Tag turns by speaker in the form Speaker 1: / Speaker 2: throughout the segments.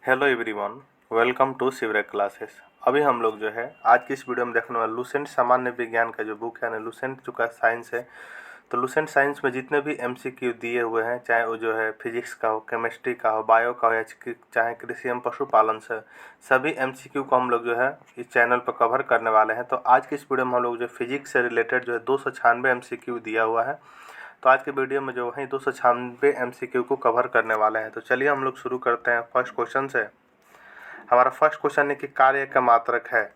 Speaker 1: Hello everyone, welcome to Shivre classes. अभी हम लोग जो है आज की इस वीडियो में देखने वाला लुसेंट सामान्य विज्ञान का जो बुक है ना, लुसेंट जो का साइंस है। तो लुसेंट साइंस में जितने भी एमसीक्यू दिए हुए हैं, चाहे वो जो है फिजिक्स का हो, केमिस्ट्री का हो, बायो का हो, या चाहे कृषि एवं पशुपालन से, सभी एमसीक्यू को हम लोग जो है इस चैनल पर कवर करने वाले हैं। तो आज की इस वीडियो में हम लोग जो फिजिक्स से रिलेटेड जो है 296 एमसीक्यू दिया हुआ है। तो आज के वीडियो में जो है 296 एमसीक्यू को कवर करने वाले हैं। तो चलिए हम लोग शुरू करते हैं फर्स्ट क्वेश्चन से। हमारा फर्स्ट क्वेश्चन है कि कार्य का मात्रक है।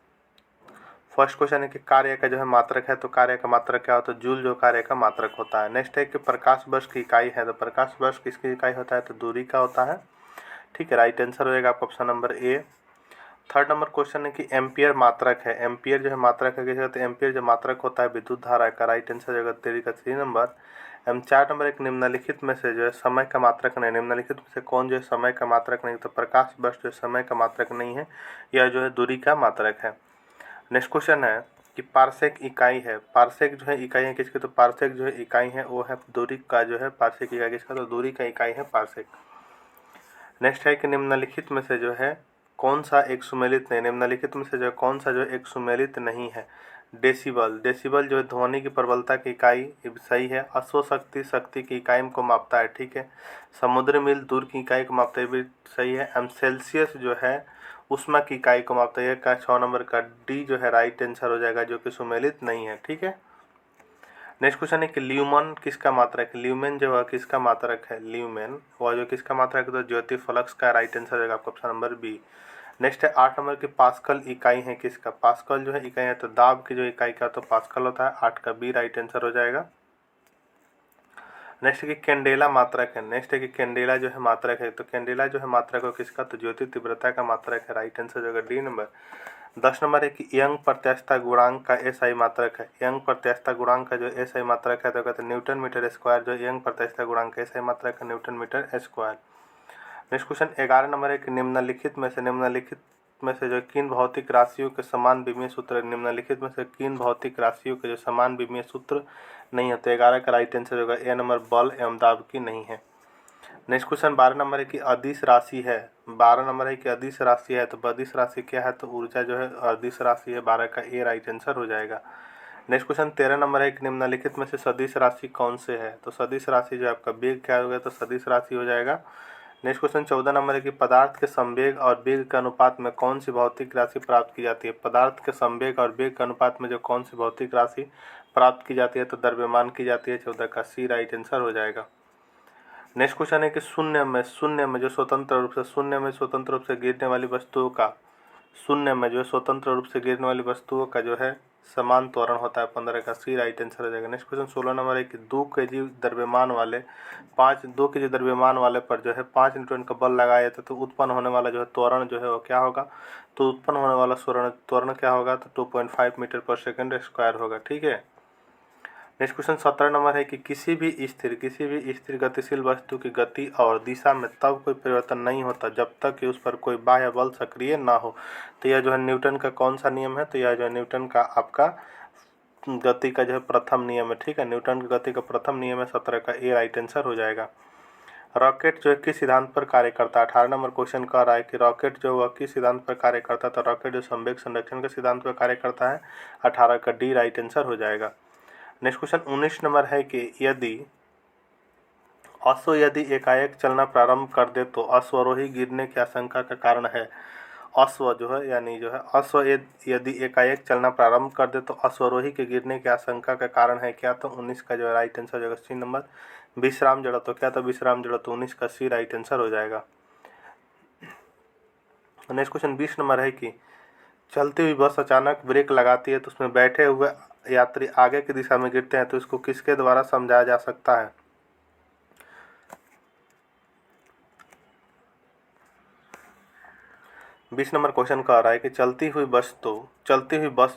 Speaker 1: फर्स्ट क्वेश्चन है कि कार्य का जो है मात्रक है। तो कार्य का मात्रक क्या होता है? जूल जो कार्य का मात्रक होता है। नेक्स्ट है कि प्रकाश वर्ष की इकाई है। तो प्रकाश वर्ष किसकी इकाई होता है? तो दूरी का होता है। ठीक है, राइट आंसर हो जाएगा आपका option number A. Third number question है कि एम्पियर मात्रक है। एम्पियर जो है मात्रक है किसका? तो एम्पियर जो मात्रक होता है विद्युत धारा का। राइट आंसर हो जाएगा तेरी का 3 नंबर। चार नंबर एक निम्नलिखित में से जो है समय का मात्रक नहीं। निम्नलिखित में से कौन जो है समय का मात्रक नहीं? तो प्रकाश वर्ष जो समय का मात्रक नहीं है, यह जो है दूरी का मात्रक है। नेक्स्ट क्वेश्चन है कि पारसेक इकाई है। पारसेक जो है इकाई है किसकी? तो पारसेक जो है इकाई है वो है दूरी का, जो है पारसेक इकाई किसका? तो दूरी का इकाई है पारसेक। नेक्स्ट है कि निम्नलिखित में से जो है कौन सा एक सुमेलित नहीं? निम्नलिखित में से जो है कौन सा जो एक सुमेलित नहीं है? डेसिबल। डेसिबल जो है ध्वनि की प्रबलता की इकाई, सही है। अश्वशक्ति शक्ति की इकाई को मापता है, ठीक है। समुद्री मील दूर की इकाई को मापता है, भी सही है। सेल्सियस जो है ऊष्मा की इकाई को मापता है। का 6 नंबर का डी जो है राइट आंसर हो जाएगा, जो कि सुमेलित नहीं है, ठीक है। नेक्स्ट क्वेश्चन है कि ल्यूमन किसका मात्रक है? ल्यूमेन जो है किसका मात्रक है? ल्यूमेन वह जो किसका मात्रक है? तो ज्योति फ्लक्स का। राइट आंसर होगा आपका ऑप्शन नंबर बी। नेक्स्ट है 8 नंबर की पास्कल इकाई है किसका? पास्कल जो है इकाई है तो दाब की जो इकाई का तो पास्कल होता है। 8 का बी राइट आंसर हो जाएगा। नेक्स्ट है कि कैंडेला मात्रक है। नेक्स्ट है कि कैंडेला जो है मात्रक है। तो कैंडेला जो है मात्रक है किसका? तो ज्योति तीव्रता का मात्रक है। राइट आंसर हो जाएगा डी नंबर। 10 नंबर है कि यंग प्रत्यास्थता गुणांक का एसआई मात्रक है। यंग प्रत्यास्थता गुणांक का जो एसआई मात्रक है तो कहते हैं न्यूटन मीटर स्क्वायर। जो यंग प्रत्यास्थता गुणांक का एसआई मात्रक है Newton metre square. Next question 11 number है कि निम्नलिखित में से जो किन भौतिक राशियों के समान विमीय सूत्र? निम्नलिखित में से किन भौतिक राशियों के जो समान विमीय सूत्र नहीं है? तो 11 का राइट आंसर होगा ए नंबर, बल एवं दाब की नहीं है। नेक्स्ट क्वेश्चन 12 नंबर है कि अदिश राशि है। 12 नंबर है कि अदिश राशि है। तो अदिश राशि क्या है? तो ऊर्जा जो है अदिश राशि है। 12 का ए राइट आंसर हो जाएगा। नेक्स्ट क्वेश्चन 13 नंबर है कि निम्नलिखित में से सदिश राशि कौन से है? तो सदिश राशि जो आपका वेग क्या हो गया? तो सदिश राशि हो जाएगा। नेक्स्ट क्वेश्चन 14 नंबर है कि पदार्थ के संवेग और वेग के अनुपात में कौन सी भौतिक राशि प्राप्त की जाती है? पदार्थ के संवेग और वेग के अनुपात में जो कौन सी भौतिक राशि प्राप्त की जाती है? तो द्रव्यमान की जाती है। 14 का सी राइट आंसर हो जाएगा। नेक्स्ट क्वेश्चन है कि शून्य में जो स्वतंत्र रूप से गिरने वाली वस्तुओं का, शून्य में जो स्वतंत्र रूप से गिरने वाली वस्तुओं का जो है समान त्वरण होता है। 15 का सी राइट आंसर हो जाएगा। नेक्स्ट क्वेश्चन 16 नंबर है कि 2 केजी द्रव्यमान वाले पर जो है 5 न्यूटन का बल लगाया जाता है तो उत्पन्न होने वाला जो है त्वरण जो है वो क्या होगा? तो उत्पन्न होने वाला त्वरण क्या होगा? तो 2.5 मीटर पर सेकंड स्क्वायर होगा, ठीक है। नेक्स्ट क्वेश्चन 17 नंबर है कि किसी भी स्थिर गतिशील वस्तु की गति और दिशा में तब कोई परिवर्तन नहीं होता जब तक कि उस पर कोई बाह्य बल सक्रिय ना हो। तो यह जो है न्यूटन का कौन सा नियम है? तो यह जो है न्यूटन का आपका गति का जो है प्रथम नियम है, ठीक है। न्यूटन की गति का प्रथम नियम है। 17 का ए राइट आंसर हो जाएगा। रॉकेट जो है किस सिद्धांत पर कार्य करता है? 18 नंबर क्वेश्चन कह रहा है कि रॉकेट जो वह किस सिद्धांत पर कार्य करता है? तो रॉकेट जो संवेग संरक्षण के सिद्धांत पर कार्य करता है। 18 का डी राइट आंसर हो जाएगा। नेक्स्ट क्वेश्चन 19 नंबर है कि यदि एकाएक चलना प्रारंभ कर दे तो अश्वरोही गिरने की आशंका का कारण है। अश्व जो है यानी जो है यदि एकाएक चलना प्रारंभ कर दे तो अश्वरोही के गिरने की आशंका का कारण है क्या? तो 19 का जो है राइट आंसर हो जाएगा सी नंबर, विश्राम जड़। तो क्या? तो विश्राम जड़। तो 19 का सी राइट आंसर हो जाएगा। नेक्स्ट क्वेश्चन 20 नंबर है कि चलती हुई बस अचानक ब्रेक लगाती है तो उसमें बैठे हुए यात्री आगे की दिशा में गिरते हैं तो इसको किसके द्वारा समझाया जा सकता है? 20 नंबर क्वेश्चन कह रहा है कि चलती हुई बस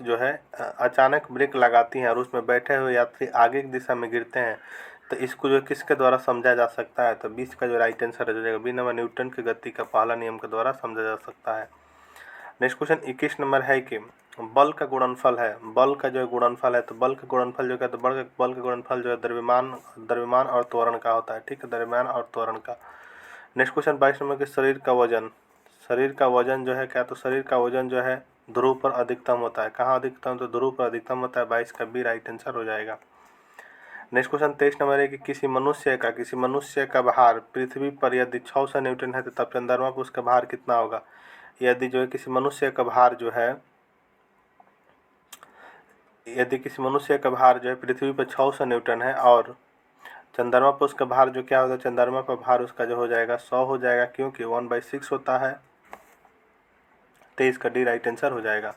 Speaker 1: जो है अचानक ब्रेक लगाती है और उसमें बैठे हुए यात्री आगे की दिशा में गिरते हैं तो इसको जो किसके द्वारा समझा जा सकता है? तो 20 का जो राइट आंसर हो जाएगा बी नंबर, न्यूटन की गति का पहला नियम के द्वारा समझा जा सकता है। नेक्स्ट क्वेश्चन 21 नंबर है कि बल का गुणनफल है। बल का जो गुणनफल है तो बल का गुणनफल जो है तो बल का गुणनफल जो है द्रव्यमान और त्वरण का होता है, ठीक है। द्रव्यमान और त्वरण का। नेक्स्ट क्वेश्चन 22 नंबर के शरीर का वजन जो है क्या, तो शरीर का वजन जो है ध्रुव पर अधिकतम होता है। कहाँ अधिकतम, तो ध्रुव पर अधिकतम होता है। 22 का बी राइट आंसर हो जाएगा। नेक्स्ट क्वेश्चन 23 नंबर है कि किसी मनुष्य का भार पृथ्वी पर यदि 600 न्यूटन है तो तब चंद्रमा पर उसका भार कितना होगा। यदि जो है किसी मनुष्य का भार जो है पृथ्वी पर 600 न्यूटन है और चंद्रमा पर उसका भार जो क्या होगा, चंद्रमा पर भार उसका जो हो जाएगा 100 हो जाएगा, क्योंकि 1/6 होता है। 23 का डी राइट आंसर हो जाएगा।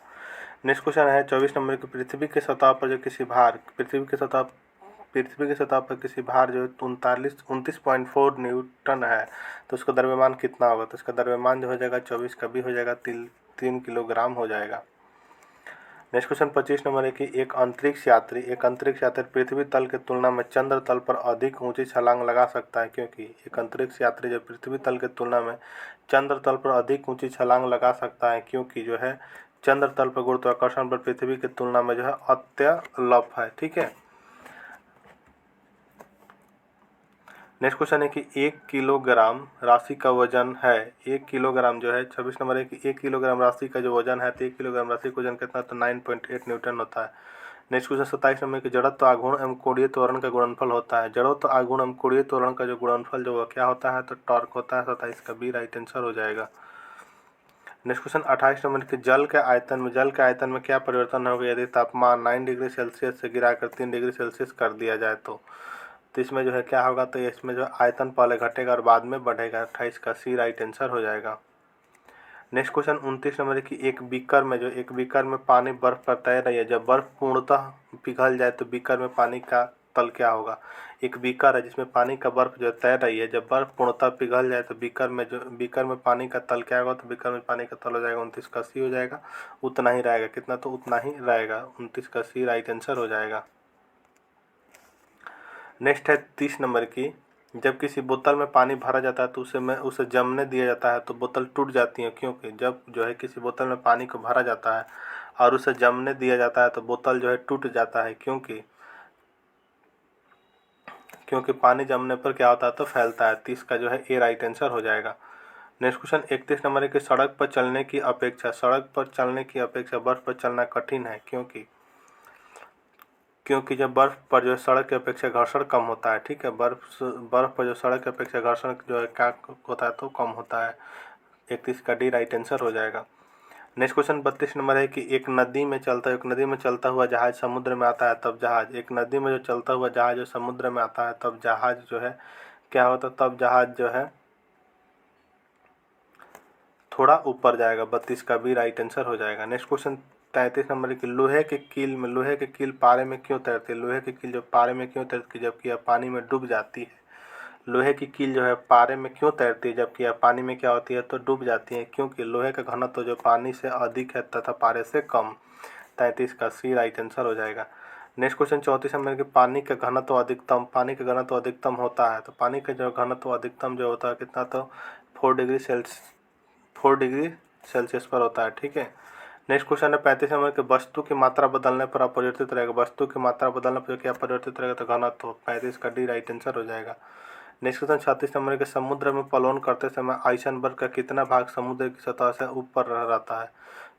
Speaker 1: नेक्स्ट क्वेश्चन है 24 नंबर की पृथ्वी की सतह पर किसी भार जो 29.4 न्यूटन है तो उसका द्रव्यमान कितना होगा। तो उसका द्रव्यमान जो हो जाएगा 24 का भी हो जाएगा 3 किलोग्राम हो जाएगा। नेक्स्ट क्वेश्चन 25 नंबर है कि एक अंतरिक्ष यात्री पृथ्वी तल के तुलना में चंद्र तल पर अधिक ऊंची छलांग लगा सकता है, क्योंकि एक अंतरिक्ष यात्री जो पृथ्वी तल के तुलना में चंद्र तल पर अधिक ऊंची छलांग लगा सकता है, क्योंकि जो है चंद्र तल पर गुरुत्वाकर्षण बल पृथ्वी की तुलना में जो है अत्यल्प है। ठीक है। नेक्स्ट क्वेश्चन है कि 1 किलोग्राम राशि का वजन है, 1 किलोग्राम जो है 26 नंबर है कि 1 किलोग्राम राशि का जो वजन है तो 1 किलोग्राम राशि का वजन कितना, तो 9.8 न्यूटन होता है। नेक्स्ट क्वेश्चन 27 नंबर की जड़त्व आघूर्ण एवं कोणीय त्वरण का गुणनफल होता है। जड़त्व आघूर्ण एवं कोणीय त्वरण का जो गुणनफल जो क्या होता है, तो टॉर्क होता है। 27 का बी राइट आंसर हो जाएगा। नेक्स्ट क्वेश्चन 28 नंबर की जल के आयतन में क्या परिवर्तन होगा यदि तापमान 9 डिग्री सेल्सियस से गिराकर 3 डिग्री सेल्सियस कर दिया जाए तो इसमें जो है क्या होगा, तो इसमें जो आयतन पहले घटेगा और बाद में बढ़ेगा। 28 का सी राइट आंसर हो जाएगा। नेक्स्ट क्वेश्चन 29 नंबर है कि एक बीकर में पानी बर्फ पर तैर रही है, जब बर्फ पूर्णतः पिघल जाए तो बीकर में पानी का तल क्या होगा। एक बीकर है जिसमें पानी का बर्फ जो तैर रही है, जब बर्फ पूर्णतः पिघल जाए तो बीकर में पानी का तल क्या होगा, तो बीकर में पानी का तल हो जाएगा 29 का सी हो जाएगा। उतना ही रहेगा, कितना, तो उतना ही रहेगा। 29 का सी राइट आंसर हो जाएगा। नेक्स्ट है 30 नंबर की, जब किसी बोतल में पानी भरा जाता है तो उसे जमने दिया जाता है तो बोतल टूट जाती है, क्योंकि जब जो है किसी बोतल में पानी को भरा जाता है और उसे जमने दिया जाता है तो बोतल जो है टूट जाता है, क्योंकि पानी जमने पर क्या होता है, तो फैलता है। 30 का जो है ए राइट आंसर हो जाएगा। नेक्स्ट क्वेश्चन 31 नंबर है कि सड़क पर चलने की अपेक्षा बर्फ पर चलना कठिन है, क्योंकि जब बर्फ पर जो है सड़क की अपेक्षा घर्षण कम होता है। ठीक है। बर्फ पर जो सड़क की अपेक्षा घर्षण जो है क्या होता है, तो कम होता है। 31 का डी राइट आंसर हो जाएगा। नेक्स्ट क्वेश्चन 32 नंबर है कि एक नदी में चलता हुआ जहाज समुद्र में आता है तब जहाज एक नदी में जो चलता हुआ जहाज जो समुद्र में आता है तब जहाज जो है क्या होता है, तब जहाज जो है थोड़ा ऊपर जाएगा। 32 का भी राइट आंसर हो जाएगा। नेक्स्ट क्वेश्चन 33 नंबर की लोहे के कील पारे में क्यों तैरती है। लोहे की कील जो पारे में क्यों तैरती है जबकि यह पानी में डूब जाती है। लोहे की कील जो है पारे में क्यों तैरती है जबकि यह पानी में क्या होती है, तो डूब जाती है, क्योंकि लोहे का घनत्व जो पानी से अधिक है तथा पारे से कम। 33 का सी राइट आंसर हो जाएगा। नेक्स्ट क्वेश्चन 34 नंबर की पानी का घनत्व अधिकतम होता है, तो पानी का जो घनत्व अधिकतम जो होता है कितना, तो 4 डिग्री सेल्सियस पर होता है। ठीक है। नेक्स्ट क्वेश्चन है 35 नंबर के वस्तु की मात्रा बदलने पर अपरिवर्तित रहेगा। वस्तु की मात्रा बदलने पर क्या परिवर्तित रहेगा, तो घनत्व। 35 का डी राइट आंसर हो जाएगा। नेक्स्ट क्वेश्चन 36 नंबर के समुद्र में पलायन करते समय आइसबर्ग का कितना भाग समुद्र की सतह से ऊपर रहता है।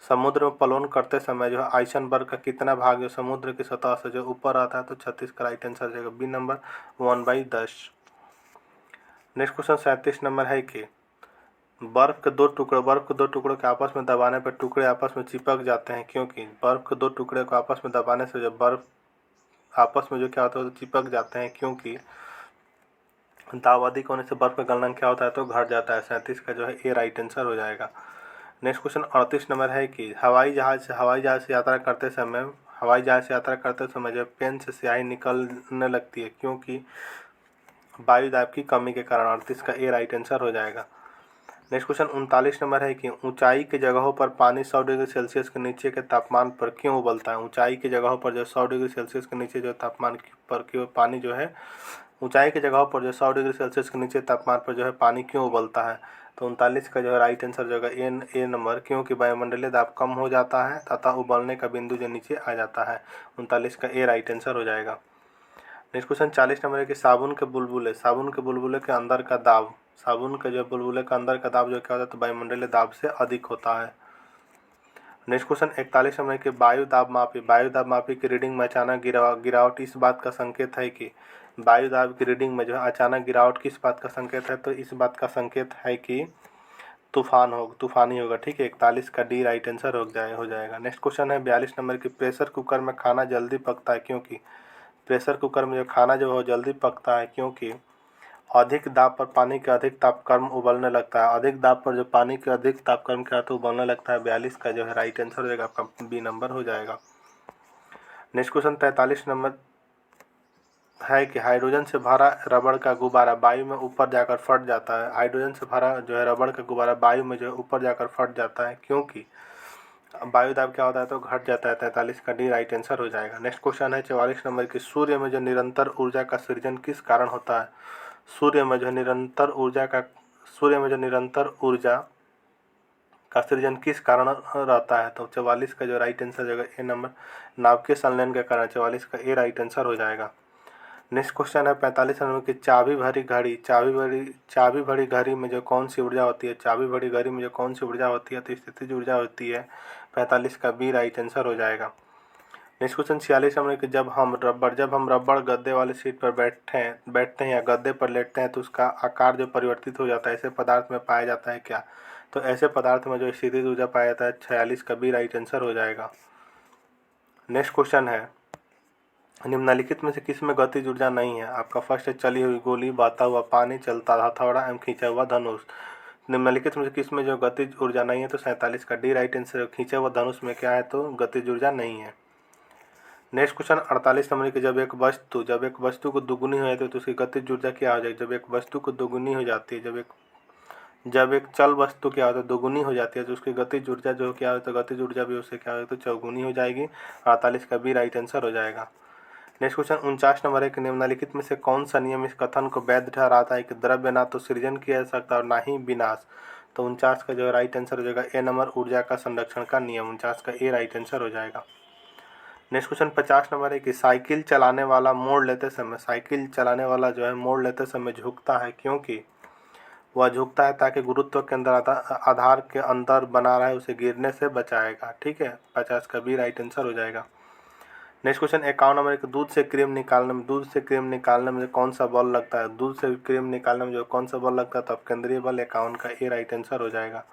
Speaker 1: समुद्र में पलायन करते समय जो है आइसबर्ग का कितना भाग जो समुद्र की सतह से जो ऊपर रहता है, तो 36 का राइट आंसर हो जाएगा B number 1/10। Next question 37 number है कि बर्फ के दो टुकड़ों के आपस में दबाने पर टुकड़े आपस में चिपक जाते हैं, क्योंकि बर्फ के दो टुकड़े को आपस में दबाने से जब बर्फ आपस में जो क्या होता है, तो चिपक जाते हैं, क्योंकि दाब अधिक होने से बर्फ का गलनांक क्या होता है, तो घट जाता है। 37 का जो है ए राइट आंसर हो जाएगा। नेक्स्ट क्वेश्चन 38 नंबर है कि हवाई जहाज से यात्रा करते समय जब पेन से स्याही निकलने लगती है, क्योंकि वायु दाब की कमी के कारण। 38 का ए राइट आंसर हो जाएगा। नेक्स्ट क्वेश्चन 39 नंबर है कि ऊंचाई की जगहों पर पानी 100 डिग्री सेल्सियस के नीचे के तापमान पर क्यों उबलता है। ऊंचाई की जगहों पर जो 100 डिग्री सेल्सियस के नीचे जो तापमान पर क्यों पानी जो है ऊंचाई की जगहों पर जो 100 डिग्री सेल्सियस के नीचे तापमान पर जो है पानी क्यों उबलता है, तो 39 का जो है राइट आंसर जो है ए नंबर, क्योंकि वायुमंडलीय दाब कम हो जाता है तथा उबलने का बिंदु जो नीचे आ जाता है। 39 का ए राइट आंसर हो जाएगा। नेक्स्ट क्वेश्चन 40 नंबर है कि साबुन के बुलबुले के अंदर का दाब, साबुन के जो बुलबुले का अंदर का दाब जो क्या होता है तो वायुमंडलीय दाब से अधिक होता है। नेक्स्ट क्वेश्चन 41 नंबर है कि वायु दाब मापी की रीडिंग में अचानक गिरावट इस बात का संकेत है कि वायु दाब की रीडिंग में जो है अचानक गिरावट किस बात का संकेत है, तो इस बात का संकेत है कि तूफानी होगा। ठीक है, 41 का डी राइट आंसर हो जाएगा। नेक्स्ट क्वेश्चन है 42 नंबर की प्रेशर कुकर में खाना जल्दी पकता है क्योंकि, प्रेशर कुकर में जो खाना जो है वो जल्दी पकता है क्योंकि अधिक दाब पर पानी के अधिक तापक्रम उबलने लगता है। अधिक दाब पर जो पानी के अधिक तापक्रम क्या तो उबलने लगता है। 42 का जो है राइट आंसर हो जाएगा आपका बी नंबर हो जाएगा। नेक्स्ट क्वेश्चन 43 नंबर है कि हाइड्रोजन से भरा रबड़ का गुब्बारा वायु में ऊपर जाकर फट जाता है। हाइड्रोजन से भरा जो है रबड़ का गुब्बारा वायु में जो है ऊपर जाकर फट जाता है क्योंकि वायु दाब क्या होता है तो घट जाता है। 43 का डी राइट आंसर हो जाएगा। नेक्स्ट क्वेश्चन है 44 नंबर की सूर्य में जो निरंतर ऊर्जा का सृजन किस कारण होता है। सूर्य में जो निरंतर ऊर्जा का सृजन किस कारण रहता है, तो 44 का जो राइट आंसर हो जाएगा ए नंबर, नाभिकीय संलयन के कारण। 44 का ए राइट आंसर हो जाएगा। नेक्स्ट क्वेश्चन है 45 नंबर की चाबी भरी घड़ी में जो कौन सी ऊर्जा होती है। चाबी भरी घड़ी में जो कौन सी ऊर्जा होती है तो स्थितिज ऊर्जा होती है। 45 का बी राइट आंसर हो जाएगा। नेक्स्ट क्वेश्चन 46 नंबर कि जब हम रबड़ गद्दे वाली सीट पर बैठते हैं या गद्दे पर लेटते हैं तो उसका आकार जो परिवर्तित हो जाता है ऐसे पदार्थ में पाया जाता है क्या, तो ऐसे पदार्थ में जो स्थितिज ऊर्जा पाया जाता है। 46 का बी राइट आंसर हो जाएगा। नेक्स्ट क्वेश्चन है निम्नलिखित में से किस में गतिज ऊर्जा नहीं है। आपका फर्स्ट है चली हुई गोली, बहता हुआ पानी, चलता हथौड़ा एवं खींचा हुआ धनुष। निम्नलिखित में से किस में जो गतिज ऊर्जा नहीं है, तो 47 का डी राइट आंसर। खींचा हुआ धनुष में क्या है तो गतिज ऊर्जा नहीं है। नेक्स्ट क्वेश्चन 48 नंबर की जब एक वस्तु को दुगुनी हो जाती है तो उसकी गतिज ऊर्जा क्या हो जाएगी। जब एक वस्तु को दुगुनी हो जाती है, जब एक चल वस्तु क्या होता है दोगुनी हो जाती है तो उसकी गतिज ऊर्जा जो क्या होता है गतिज ऊर्जा भी उससे क्या होती है तो चौगुनी हो जाएगी। 48 का बी राइट आंसर हो जाएगा। नेक्स्ट क्वेश्चन 49 नंबर है कि निम्नलिखित में से कौन सा नियम इस कथन को वैध ठहराता है कि द्रव्य ना तो सृजन किया जा सकता और ना ही विनाश, तो 49 का जो राइट आंसर हो जाएगा ए नंबर, ऊर्जा का संरक्षण का नियम। 49 का ए राइट आंसर हो जाएगा। नेक्स्ट क्वेश्चन 50 नंबर है कि साइकिल चलाने वाला जो है मोड़ लेते समय झुकता है क्योंकि वह झुकता है ताकि गुरुत्व के अंदर आधार के अंदर बना रहे उसे गिरने से बचाएगा। ठीक है, 50 का बी राइट आंसर हो जाएगा। नेक्स्ट क्वेश्चन 51 नंबर एक दूध से क्रीम निकालने में कौन सा बल लगता है। दूध से क्रीम निकालने में जो कौन सा बल लगता है तो केंद्रीय बल। 51 का ए राइट आंसर हो जाएगा।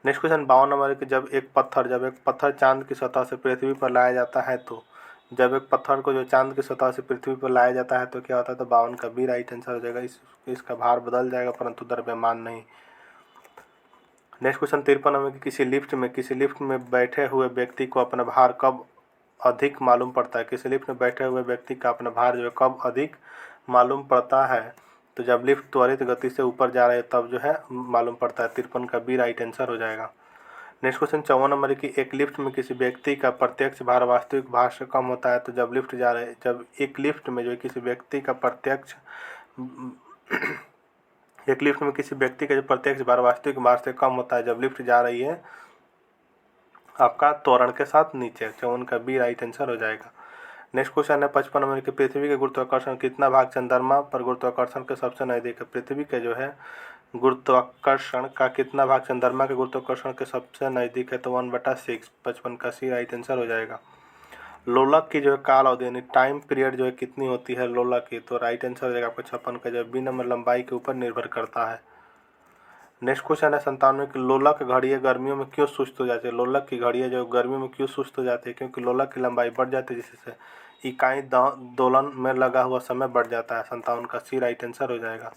Speaker 1: नेक्स्ट क्वेश्चन 52 नंबर है कि जब एक पत्थर चांद की सतह से पृथ्वी पर लाया जाता है तो, जब एक पत्थर को जो चांद की सतह से पृथ्वी पर लाया जाता है तो क्या होता है तो 52 का बी राइट आंसर हो जाएगा। इसका भार बदल जाएगा परंतु द्रव्यमान नहीं। नेक्स्ट क्वेश्चन 53 नंबर की किसी लिफ्ट में बैठे हुए व्यक्ति को अपना भार कब अधिक मालूम पड़ता है। किसी लिफ्ट में बैठे हुए व्यक्ति का अपना भार जो है कब अधिक मालूम पड़ता है, तो जब लिफ्ट त्वरित गति से ऊपर जा रहे है तब जो है मालूम पड़ता है। 53 का बी राइट आंसर हो जाएगा। नेक्स्ट क्वेश्चन 54 नंबर की एक लिफ्ट में किसी व्यक्ति का प्रत्यक्ष भार वास्तविक भार से कम होता है, तो जब एक लिफ्ट में जो किसी व्यक्ति का जो प्रत्यक्ष भार वास्तविक भार से कम होता है जब लिफ्ट जा रही है आपका त्वरण के साथ नीचे। 54 का बी राइट आंसर हो जाएगा। नेक्स्ट क्वेश्चन है 55 नंबर की पृथ्वी के गुरुत्वाकर्षण कितना भाग चंद्रमा पर गुरुत्वाकर्षण के सबसे नजदीक है। पृथ्वी के जो है गुरुत्वाकर्षण का कितना भाग चंद्रमा के गुरुत्वाकर्षण के सबसे नजदीक है, तो 1/6। 55 का सी राइट आंसर हो जाएगा। लोलक की जो है काल अवधि यानी टाइम पीरियड जो है कितनी होती है लोलक की, तो राइट आंसर हो जाएगा आपको 56 का, जो बी नंबर लंबाई के ऊपर निर्भर करता है। नेक्स्ट क्वेश्चन है 97 की लोलक घड़ियाँ गर्मियों में क्यों सुस्त हो जाती है। लोलक की घड़ियाँ जो गर्मियों में क्यों सुस्त हो जाती है, क्योंकि लोलक की लंबाई बढ़ जाती है जिससे इकाई दोलन में लगा हुआ समय बढ़ जाता है। 57 का सी राइट आंसर हो जाएगा।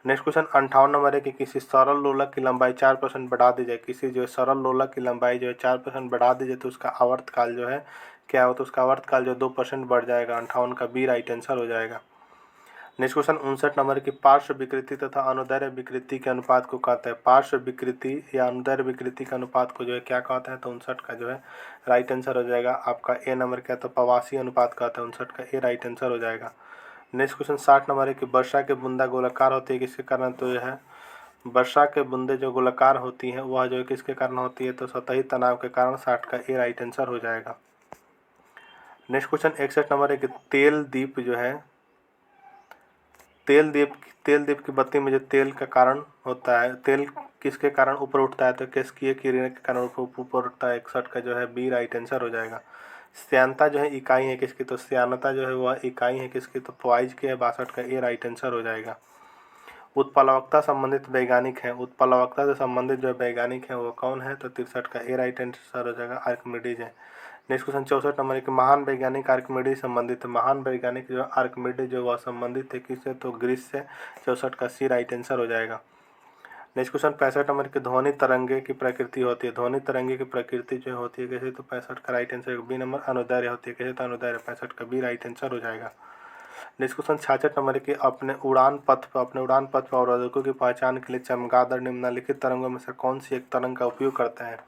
Speaker 1: नेक्स्ट क्वेश्चन 58 नंबर है कि किसी सरल लोलक की लंबाई 4% बढ़ा दी जाए। किसी जो सरल लोलक की लंबाई जो है 4% बढ़ा दी जाए तो उसका आवर्तकाल जो है क्या हो, तो उसका आवर्तकाल जो 2% बढ़ जाएगा। 58 का बी राइट आंसर हो जाएगा। नेक्स्ट क्वेश्चन 59 नंबर की पार्श्व विकृति तथा अनुदैर्ध्य विकृति के अनुपात को कहते हैं। पार्श्व विकृति या अनुदैर्ध्य विकृति के अनुपात को जो है क्या कहते हैं, तो 59 का जो है राइट आंसर हो जाएगा आपका ए नंबर क्या, तो प्रवासी अनुपात कहते हैं। 59 का ए राइट आंसर हो जाएगा। नेक्स्ट क्वेश्चन 60 नंबर है कि वर्षा के बूंदा गोलाकार होती है किसके कारण, तो यह है वर्षा के बूंदे जो गोलाकार होती हैं वह जो है किसके कारण होती है, तो सतही तनाव के कारण। 60 का ए राइट आंसर हो जाएगा। नेक्स्ट क्वेश्चन 61 नंबर है कि तेल दीप जो है तेल दीप की बत्ती में जो तेल का कारण होता है, तेल किसके कारण ऊपर उठता है, तो केशकीय किरण के कारण ऊपर उठता है। 61 का जो है बी राइट आंसर हो जाएगा। श्यानता जो है इकाई है किसकी, तो श्यानता जो है वह इकाई है किसकी, तो पॉइज की है। 62 का ए राइट आंसर हो जाएगा। उत्प्लवकता संबंधित वैज्ञानिक है, उत्प्लवकता से संबंधित जो वैज्ञानिक है वो कौन है, तो 63 का ए राइट आंसर हो जाएगा, आर्किमिडीज है। नेक्स्ट क्वेश्चन 64 नंबर के महान वैज्ञानिक आर्किमिडीज संबंधित है। महान वैज्ञानिक जो आर्किमिडीज जो वह संबंधित है किससे, तो ग्रीस से। 64 का सी राइट आंसर हो जाएगा। नेक्स्ट क्वेश्चन 65 नंबर की ध्वनि तरंगे की प्रकृति होती है। ध्वनि तरंगे की प्रकृति जो होती है कैसे, तो 65 का राइट आंसर बी नंबर अनुदैर्य होती है कैसे, तो अनुदैर्य। 65 का बी राइट आंसर हो जाएगा। नेक्स्ट क्वेश्चन 66 नंबर की अपने उड़ान पथ पर अवरोधकों की पहचान के लिए चमगादड़ निम्नलिखित तरंगों में से कौन सी एक तरंग का उपयोग करते हैं।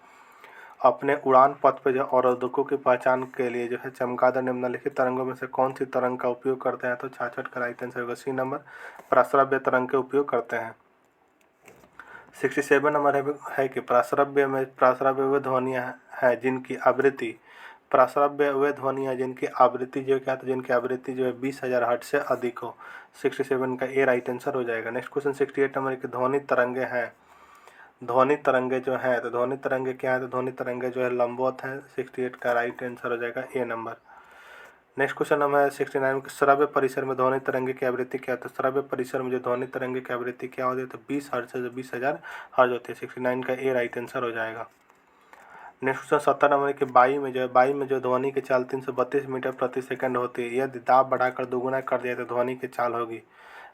Speaker 1: अपने उड़ान पथ पर जो अवरोधकों की पहचान के लिए जो है चमगादड़ निम्नलिखित तरंगों में से कौन सी तरंग का उपयोग करते हैं, तो 66 का राइट आंसर होगा सी नंबर, प्रस्रव्य तरंग के उपयोग करते हैं। 67 नंबर है कि प्रस्रव्य वे ध्वनियाँ हैं जिनकी आवृत्ति प्रस्रव्य वे ध्वनियाँ जिनकी आवृत्ति जो क्या, तो जिनकी आवृत्ति जो है 20,000 हर्ट्ज से अधिक हो। 67 का ए राइट आंसर हो जाएगा। नेक्स्ट क्वेश्चन 68 नंबर की ध्वनि तरंगे हैं। ध्वनि तरंगे जो हैं, तो ध्वनि तरंगे क्या है, तो ध्वनि तरंगे जो है लंबवत हैं। 68 का राइट आंसर हो जाएगा A number. Next question number 69 में श्रव्य परिसर में ध्वनि तरंगे की आवृत्ति क्या है, तो श्रव्य परिसर में जो ध्वनि तरंगे की आवृत्ति क्या होती है, तो 20 हर्ट्ज से 20,000 हर्ट्ज होती है। 69 का ए राइट आंसर हो जाएगा। नेक्स्ट क्वेश्चन 70 नंबर की वायु में जो ध्वनि की चाल 332 मीटर प्रति सेकंड होती है, यदि दाब बढ़ाकर दोगुना कर दिया तो ध्वनि की चाल होगी।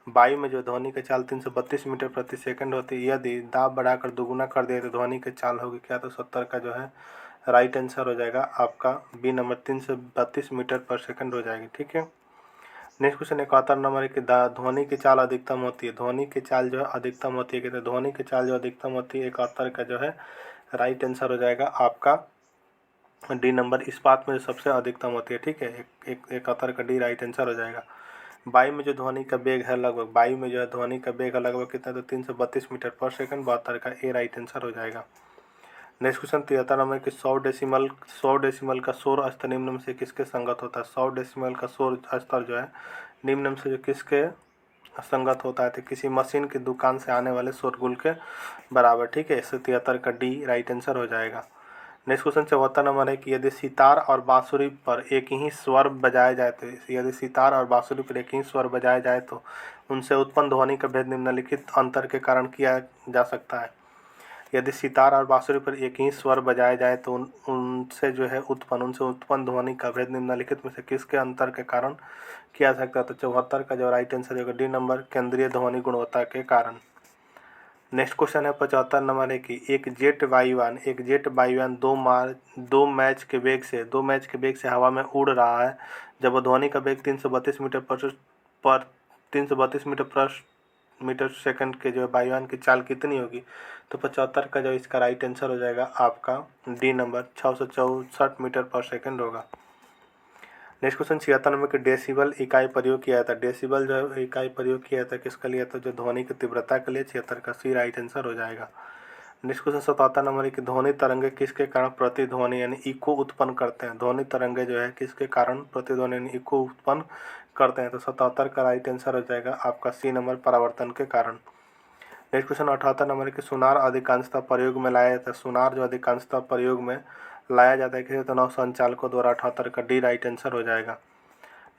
Speaker 1: वायु में जो ध्वनि की चाल 332 मीटर प्रति सेकंड होती है, यदि दाब बढ़ाकर दोगुना कर दिया तो ध्वनि की चाल होगी क्या, तो 70 का जो है राइट आंसर हो जाएगा आपका बी नंबर, 332 मीटर पर सेकंड हो जाएगी। ठीक है। नेक्स्ट क्वेश्चन 71 नंबर है कि ध्वनि की चाल अधिकतम होती है। ध्वनि की चाल जो है अधिकतम होती है, कहते हैं ध्वनि की चाल जो अधिकतम होती है 71 का जो है राइट आंसर हो जाएगा आपका डी नंबर, इस्पात में जो सबसे अधिकतम होती है। ठीक है, 71 का डी राइट आंसर हो जाएगा। वायु में जो ध्वनि का वेग है लगभग, वायु में जो है ध्वनि का वेग है लगभग कितना, तो 332 मीटर पर सेकंड। 72 का ए राइट आंसर हो जाएगा। नेक्स्ट क्वेश्चन 73 नंबर की 100 डेसिमल का शोर स्तर निम्न में से किसके संगत होता है। 100 डेसिमल का शोर स्तर जो है निम्न में से जो किसके संगत होता है, तो किसी मशीन की दुकान से आने वाले शोरगुल के बराबर। ठीक है, 173 का डी राइट आंसर हो जाएगा। नेक्स्ट क्वेश्चन 74 नंबर है कि यदि सितार और बांसुरी पर एक ही स्वर बजाया जाए तो यदि सितार और बांसुरी पर एक ही स्वर बजाया जाए तो उनसे उत्पन्न ध्वनि का भेद निम्नलिखित अंतर के कारण किया जा सकता है। यदि सितार और बांसुरी पर एक ही स्वर बजाया जाए तो उनसे उत्पन्न ध्वनि का भेद निम्नलिखित में से किसके अंतर के कारण किया जा सकता है, तो 74 का जो राइट आंसर होगा डी नंबर, केंद्रीय ध्वनि गुणवत्ता के कारण। नेक्स्ट क्वेश्चन है 75 नंबर है कि एक जेट वायुयान दो मैच के वेग से हवा में उड़ रहा है। जब वह ध्वनि का वेग 332 मीटर पर 332 मीटर सेकंड के जो वायुयान की चाल कितनी होगी, तो 75 का जो इसका राइट आंसर हो जाएगा आपका डी नंबर, 664 मीटर पर सेकंड होगा। नेक्स्ट क्वेश्चन 76 नंबर के डेसिबल इकाई प्रयोग किया था। डेसिबल जो है इकाई प्रयोग किया था किसके लिए, तो जो ध्वनि की तीव्रता के लिए। 76 का सी राइट आंसर हो जाएगा। नेक्स्ट क्वेश्चन 77 नंबर की ध्वनि तरंगे किसके कारण प्रतिध्वनि यानी इको उत्पन्न करते हैं। ध्वनि तरंगे जो है किसके कारण प्रतिध्वनि यानी इको उत्पन्न करते हैं, तो 77 का राइट आंसर हो जाएगा आपका सी नंबर, परावर्तन के कारण। नेक्स्ट क्वेश्चन 78 नंबर की सुनार अधिकांशतः प्रयोग में लाया जाता है। सुनार जो अधिकांशतः प्रयोग में लाया जाता है किसी तो नौ संचालकों द्वारा। 78 का डी राइट आंसर हो जाएगा।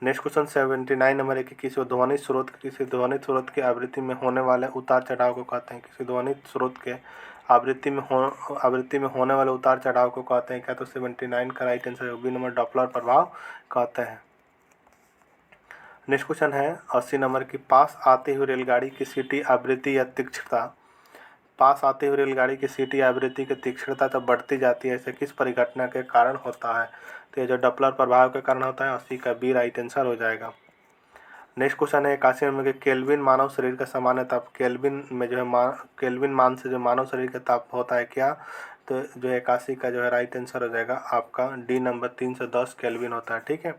Speaker 1: नेक्स्ट क्वेश्चन 79 नंबर है कि किसी ध्वनि स्रोत की आवृत्ति में होने वाले उतार चढ़ाव को कहते हैं। किसी ध्वनि स्रोत के आवृत्ति में होने वाले उतार चढ़ाव को कहते हैं क्या, तो 79 का right answer B number, Doppler प्रभाव कहते हैं। नेक्स्ट क्वेश्चन है 80 नंबर की पास आती हुई रेलगाड़ी की सीटी आवृत्ति या तीक्ष्णता। पास आती हुई रेलगाड़ी की सीटी आवृत्ति की तीक्ष्णता जब बढ़ती जाती है, ऐसे किस परिघटना के कारण होता है, तो ये जो डॉपलर प्रभाव के कारण होता है। 80 का बी राइट आंसर हो जाएगा। नेक्स्ट क्वेश्चन है 81 नंबर के केल्विन मानव शरीर का सामान्य ताप। केल्विन में जो है केल्विन मान से जो मानव शरीर का ताप होता है क्या, तो जो 81 का जो है राइट आंसर हो जाएगा आपका डी नंबर, 310 केल्विन होता है। ठीक है।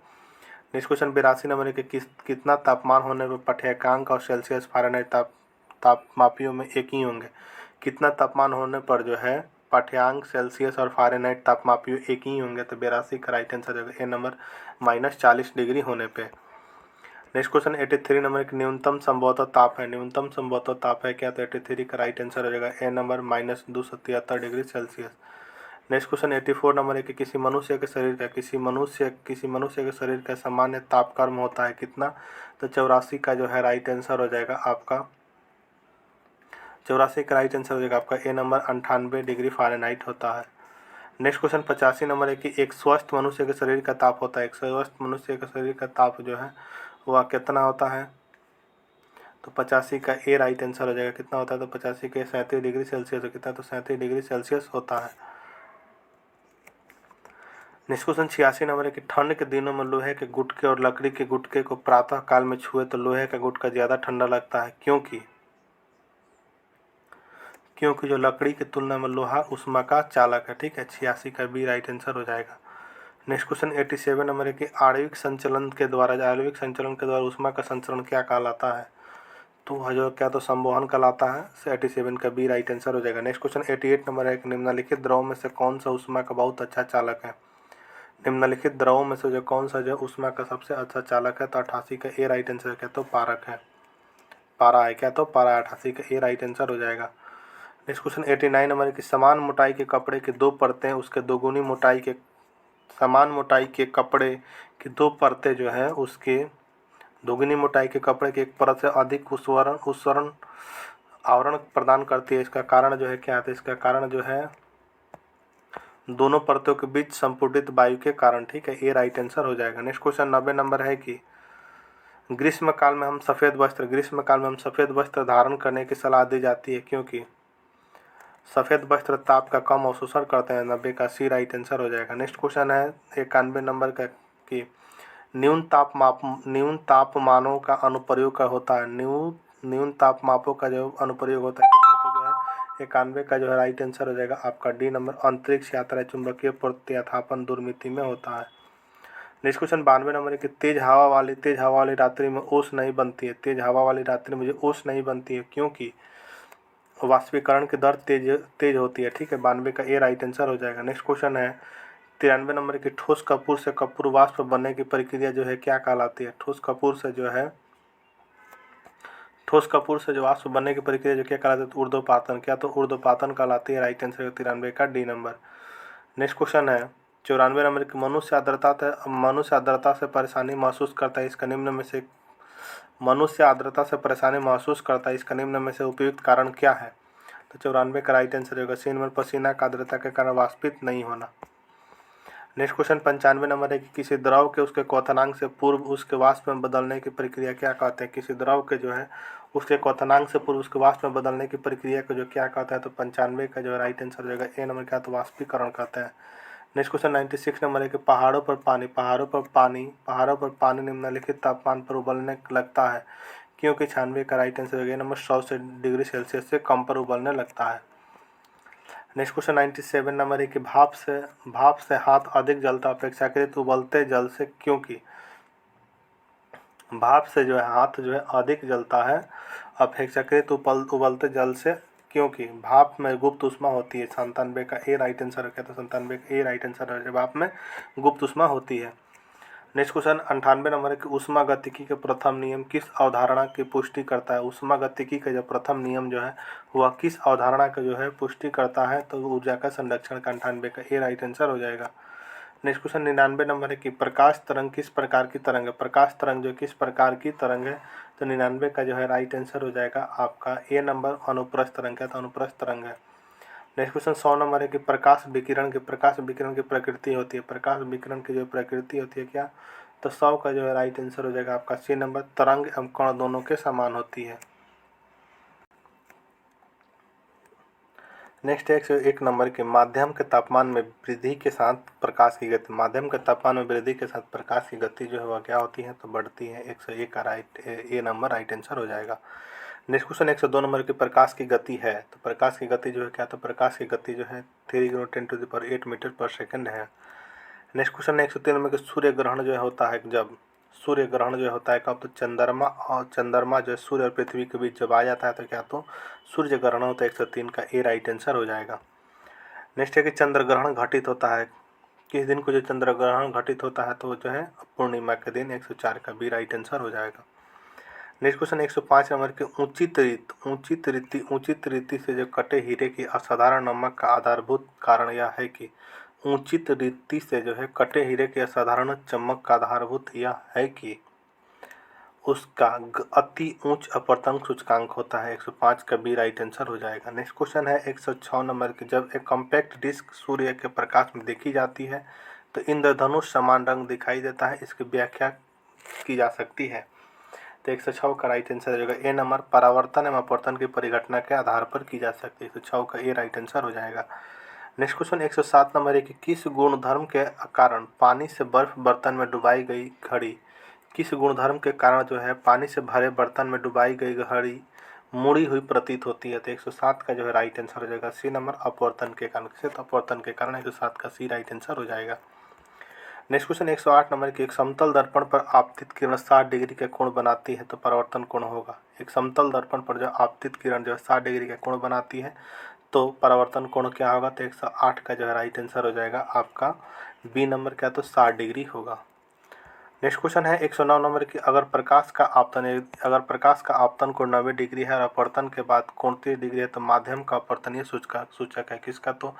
Speaker 1: नेक्स्ट क्वेश्चन 82 नंबर के कितना तापमान होने पर पाठ्यांक और सेल्सियस फ़ारेनहाइट तापमापियों में एक ही होंगे। कितना तापमान होने पर जो है पाठ्यांक सेल्सियस और फ़ारेनहाइट तापमापियों एक ही होंगे, तो 82 का राइट आंसर होगा ए नंबर, -40 डिग्री होने पे। नेक्स्ट क्वेश्चन 83 नंबर की न्यूनतम संभवतः ताप है। न्यूनतम संभवतः ताप है क्या? तो 83 का राइट आंसर हो जाएगा A number -273 degree Celsius. Next question 84 number है कि किसी मनुष्य के शरीर का सामान्य तापक्रम होता है कितना? तो 84 का जो है राइट आंसर हो जाएगा आपका 84 का राइट आंसर हो जाएगा आपका ए नंबर 98 डिग्री फ़ारेनहाइट होता है। नेक्स्ट क्वेश्चन 85 नंबर है कि एक स्वस्थ मनुष्य के शरीर का ताप होता है। एक स्वस्थ मनुष्य के शरीर का ताप जो है वह कितना होता है? तो 85 का ए राइट आंसर हो जाएगा। कितना होता है? तो 85 के 37 डिग्री सेल्सियस। कितना? तो 37 डिग्री सेल्सियस होता है। नेक्स्ट क्वेश्चन 86 नंबर है कि ठंड के दिनों में लोहे के गुटके और लकड़ी के गुटके को प्रातः काल में छुए तो लोहे का गुटका ज़्यादा ठंडा लगता है, क्योंकि जो लकड़ी की तुलना में लोहा ऊष्मा का चालक है। ठीक है, 86 का बी राइट आंसर हो जाएगा। नेक्स्ट क्वेश्चन 87 नंबर है कि आणविक संचलन के द्वारा ऊष्मा का संचरण क्या कहलाता है? तो जो क्या तो संवहन कहलाता है। 87 का बी राइट आंसर हो जाएगा। नेक्स्ट क्वेश्चन 88 नंबर है कि निम्नलिखित द्रव में से कौन सा ऊष्मा का बहुत अच्छा चालक है? निम्नलिखित द्रवों में से जो कौन सा जो ऊष्मा का सबसे अच्छा चालक है? तो 88 का ए राइट आंसर क्या? तो पारक है। पारा है क्या? तो पारा 88 का ए राइट आंसर हो जाएगा। नेक्स्ट क्वेश्चन 89 नंबर है कि समान मोटाई के कपड़े की दो परतें उसके दोगुनी मोटाई के समान मोटाई के कपड़े की दो परतें जो है उसके दोगुनी मोटाई के कपड़े की एक परत से अधिक उत्सरण आवरण प्रदान करती है। इसका कारण जो है क्या है? तो इसका कारण जो है दोनों परतों के बीच संपूर्णित वायु के कारण। ठीक है, ये राइट आंसर हो जाएगा। नेक्स्ट क्वेश्चन 90 नंबर है कि ग्रीष्म काल में हम सफ़ेद वस्त्र धारण करने की सलाह दी जाती है क्योंकि सफ़ेद वस्त्र ताप का कम अवशोषण करते हैं। 90 का सी राइट आंसर हो जाएगा। नेक्स्ट क्वेश्चन है 91 नंबर का कि न्यून तापमानों का अनुप्रयोग का होता है। न्यून तापमापों का जो अनुप्रयोग होता है किसमें? तो जो है 91 का जो है राइट आंसर हो जाएगा आपका डी नंबर अंतरिक्ष यात्रा चुंबकीय प्रत्याथापन दूरमिति में होता है। नेक्स्ट क्वेश्चन 92 नंबर है कि तेज हवा वाली रात्रि में ओस नहीं बनती है। तेज हवा वाली रात्रि में जो ओस नहीं बनती है क्योंकि वाष्पीकरण की दर तेज होती है। ठीक है, 92 का ए राइट आंसर हो जाएगा। नेक्स्ट क्वेश्चन है 93 नंबर की ठोस कपूर से कपूर वाष्प बनने की प्रक्रिया जो है क्या कहलाती है? ठोस कपूर से जो वाष्प बनने की प्रक्रिया जो क्या कहलाती है? तो ऊर्ध्वपातन। क्या? तो ऊर्ध्वपातन कहलाती है। राइट आंसर 93 का डी नंबर। नेक्स्ट क्वेश्चन है 94 नंबर की मनुष्य आर्द्रता से परेशानी महसूस करता है। इसका निम्न में से उपयुक्त कारण क्या है? तो 94 का राइट आंसर होगा सी नंबर पसीना का आर्द्रता के कारण वाष्पित नहीं होना। नेक्स्ट क्वेश्चन 95 नंबर है कि किसी द्रव के उसके क्वथनांक से पूर्व उसके वाष्प में बदलने की प्रक्रिया क्या कहते हैं? किसी द्रव के जो है उसके क्वथनांक से पूर्व उसके वाष्प में बदलने की प्रक्रिया को जो क्या कहता है? तो 95 का जो राइट आंसर हो जाएगा ए नंबर क्या? तो वाष्पीकरण कहते हैं। नेक्स्ट क्वेश्चन 96 नंबर है कि पहाड़ों पर पानी निम्नलिखित तापमान पर उबलने लगता है क्योंकि 96 का राइट आंसर हो गया नंबर 100 डिग्री सेल्सियस से कम पर उबलने लगता है। नेक्स्ट क्वेश्चन 97 नंबर है कि भाप से हाथ अधिक जलता अपेक्षाकृत उबलते जल से क्योंकि भाप से जो है हाथ जो है अधिक जलता है अपेक्षाकृत उबलते जल से क्योंकि भाप में गुप्त ऊष्मा होती है। 97 का ए राइट आंसर है। तो 97 का ए राइट आंसर है, भाप में गुप्त ऊष्मा होती है। नेक्स्ट क्वेश्चन 98 नंबर है कि ऊष्मागतिकी के प्रथम नियम किस अवधारणा की पुष्टि करता है? ऊष्मागतिकी का जो प्रथम नियम जो है वह किस अवधारणा का जो है पुष्टि करता है? तो ऊर्जा का संरक्षण का 98 का ए राइट आंसर हो जाएगा। नेक्स्ट क्वेश्चन 99 नंबर है कि प्रकाश तरंग किस प्रकार की तरंग है? प्रकाश तरंग जो किस प्रकार की तरंग है? तो 99 का जो है राइट आंसर हो जाएगा आपका ए नंबर अनुप्रस्थ तरंग है। तो अनुप्रस्थ तरंग है। नेक्स्ट क्वेश्चन 100 नंबर है कि प्रकाश विकिरण की प्रकृति होती है। प्रकाश विकिरण की जो प्रकृति होती है क्या? तो 100 का जो है राइट आंसर हो जाएगा आपका सी नंबर तरंग एवं कण दोनों के समान होती है। नेक्स्ट है 101 नंबर के माध्यम के तापमान में वृद्धि के साथ प्रकाश की गति जो है वह क्या होती है? तो बढ़ती है। 101 का ए नंबर राइट आंसर हो जाएगा। नेक्स्ट क्वेश्चन 102 नंबर की प्रकाश की गति है। तो प्रकाश की गति जो है क्या? तो प्रकाश की गति जो है 3 × 10⁸ मीटर पर सेकंड है। नेक्स्ट क्वेश्चन 103 नंबर की सूर्य ग्रहण जो है होता है जब सूर्य ग्रहण जो होता है कब? तो चंद्रमा जो है सूर्य और पृथ्वी के बीच जब आ जाता है तो क्या? तो सूर्य ग्रहण होता है। 103 का ए राइट आंसर हो जाएगा। नेक्स्ट है कि चंद्र ग्रहण घटित होता है किस दिन को जो चंद्र ग्रहण घटित होता है तो वो जो है पूर्णिमा के दिन 104 का बी राइट आंसर हो जाएगा। नेक्स्ट क्वेश्चन 105 नंबर के ऊंचित रीति से जो कटे हीरे की असाधारण नमक का आधारभूत कारण यह है कि ऊंचित रीति से जो है कटे हीरे की असाधारण चमक का आधारभूत यह है कि उसका अति उच्च अपवर्तन सूचकांक होता है। 105 का बी राइट आंसर हो जाएगा। नेक्स्ट क्वेश्चन है 106 नंबर की, जब एक कॉम्पैक्ट डिस्क सूर्य के प्रकाश में देखी जाती है तो इंद्रधनुष समान रंग दिखाई देता है, इसकी व्याख्या की जा सकती है। तो 106 का राइट आंसर हो जाएगा ए नंबर, परावर्तन एवं अपवर्तन की परिघटना के आधार पर की जा सकती है। 106 का ए राइट आंसर हो जाएगा। नेक्स्ट क्वेश्चन 107 नंबर है कि किस गुणधर्म के कारण पानी से बर्फ बर्तन में डुबाई गई घड़ी, किस गुणधर्म के कारण जो है पानी से भरे बर्तन में डुबाई गई घड़ी मुड़ी हुई प्रतीत होती है। तो 107 का जो है राइट आंसर हो जाएगा सी नंबर, अपवर्तन के कारण। किसे? तो अपवर्तन के कारण 107 का सी राइट आंसर हो जाएगा। नेक्स्ट क्वेश्चन 108 नंबर की, एक समतल दर्पण पर आपतित किरण 60 डिग्री का कोण बनाती है तो परावर्तन कोण होगा। एक समतल दर्पण पर जो आपतित किरण जो है 60 डिग्री का कोण बनाती है तो परावर्तन कोण क्या होगा? तो 108 का जो है राइट आंसर हो जाएगा आपका बी नंबर, क्या तो 60 डिग्री होगा। नेक्स्ट क्वेश्चन है 109 नंबर की, अगर प्रकाश का आपतन कोण 90 डिग्री है और अपवर्तन के बाद कोण 30 डिग्री है तो माध्यम का अपवर्तनीय सूचक है किसका? तो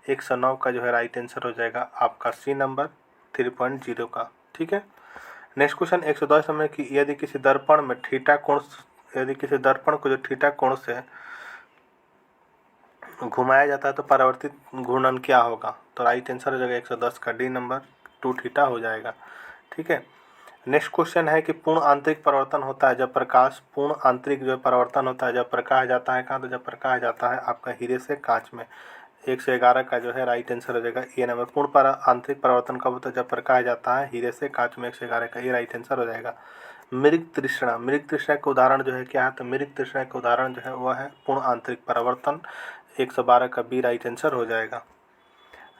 Speaker 1: 109 का जो है राइट आंसर हो जाएगा आपका सी नंबर 3.0 का। ठीक है। नेक्स्ट क्वेश्चन 110 नंबर की, यदि किसी दर्पण को जो थीटा कोण से घुमाया जाता है तो परावर्तित घूर्णन क्या होगा? तो राइट आंसर हो जाएगा 110 का डी नंबर 2 थीटा हो जाएगा। ठीक है। नेक्स्ट क्वेश्चन है कि पूर्ण आंतरिक परावर्तन होता है जब प्रकाश जाता है कहाँ? तो जब प्रकाश जाता है आपका हीरे से कांच में। 111 का जो है राइट आंसर हो जाएगा ए नंबर। पूर्ण आंतरिक परावर्तन कब होता है? जब प्रकाश जाता है हीरे से कांच में। 111 का ये राइट आंसर हो जाएगा। मृग तृष्णा के उदाहरण जो है क्या है? तो मृग तृष्णा के उदाहरण जो है वह है पूर्ण आंतरिक परावर्तन। 112 का बी राइट आंसर हो जाएगा।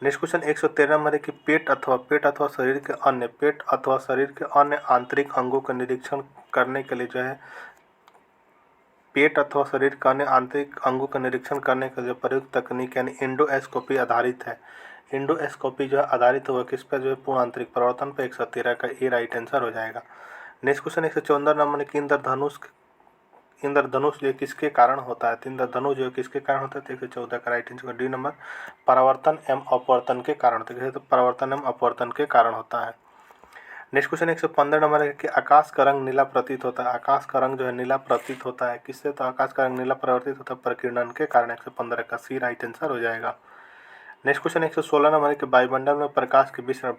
Speaker 1: नेक्स्ट क्वेश्चन 113 नंबर है कि पेट अथवा शरीर के अन्य आंतरिक अंगों का निरीक्षण करने के लिए जो है जो प्रयुक्त तकनीक यानी एंडोस्कोपी आधारित है। एंडोस्कोपी जो है आधारित हुआ किस पर? जो है पूर्ण आंतरिक परावर्तन पर। 113 का ए राइट आंसर हो जाएगा। नेक्स्ट क्वेश्चन 114 नंबर की, इंद्रधनुष जो किसके कारण होता है? तो इंद्रधनुष जो किसके कारण होता है? तो 114 का राइट आंसर डी नंबर, परावर्तन एवं अपवर्तन के कारण। तो परावर्तन एवं अपवर्तन के कारण होता है। नेक्स्ट क्वेश्चन 115 नंबर है कि आकाश का रंग नीला प्रतीत होता है। आकाश का रंग जो है नीला प्रतीत होता है किससे? तो आकाश का रंग नीला परिवर्तित होता है प्रकीर्णन के कारण। 115 का सी राइट आंसर हो जाएगा। नेक्स्ट क्वेश्चन 116 नंबर है कि वायुमंडल में प्रकाश के विसरण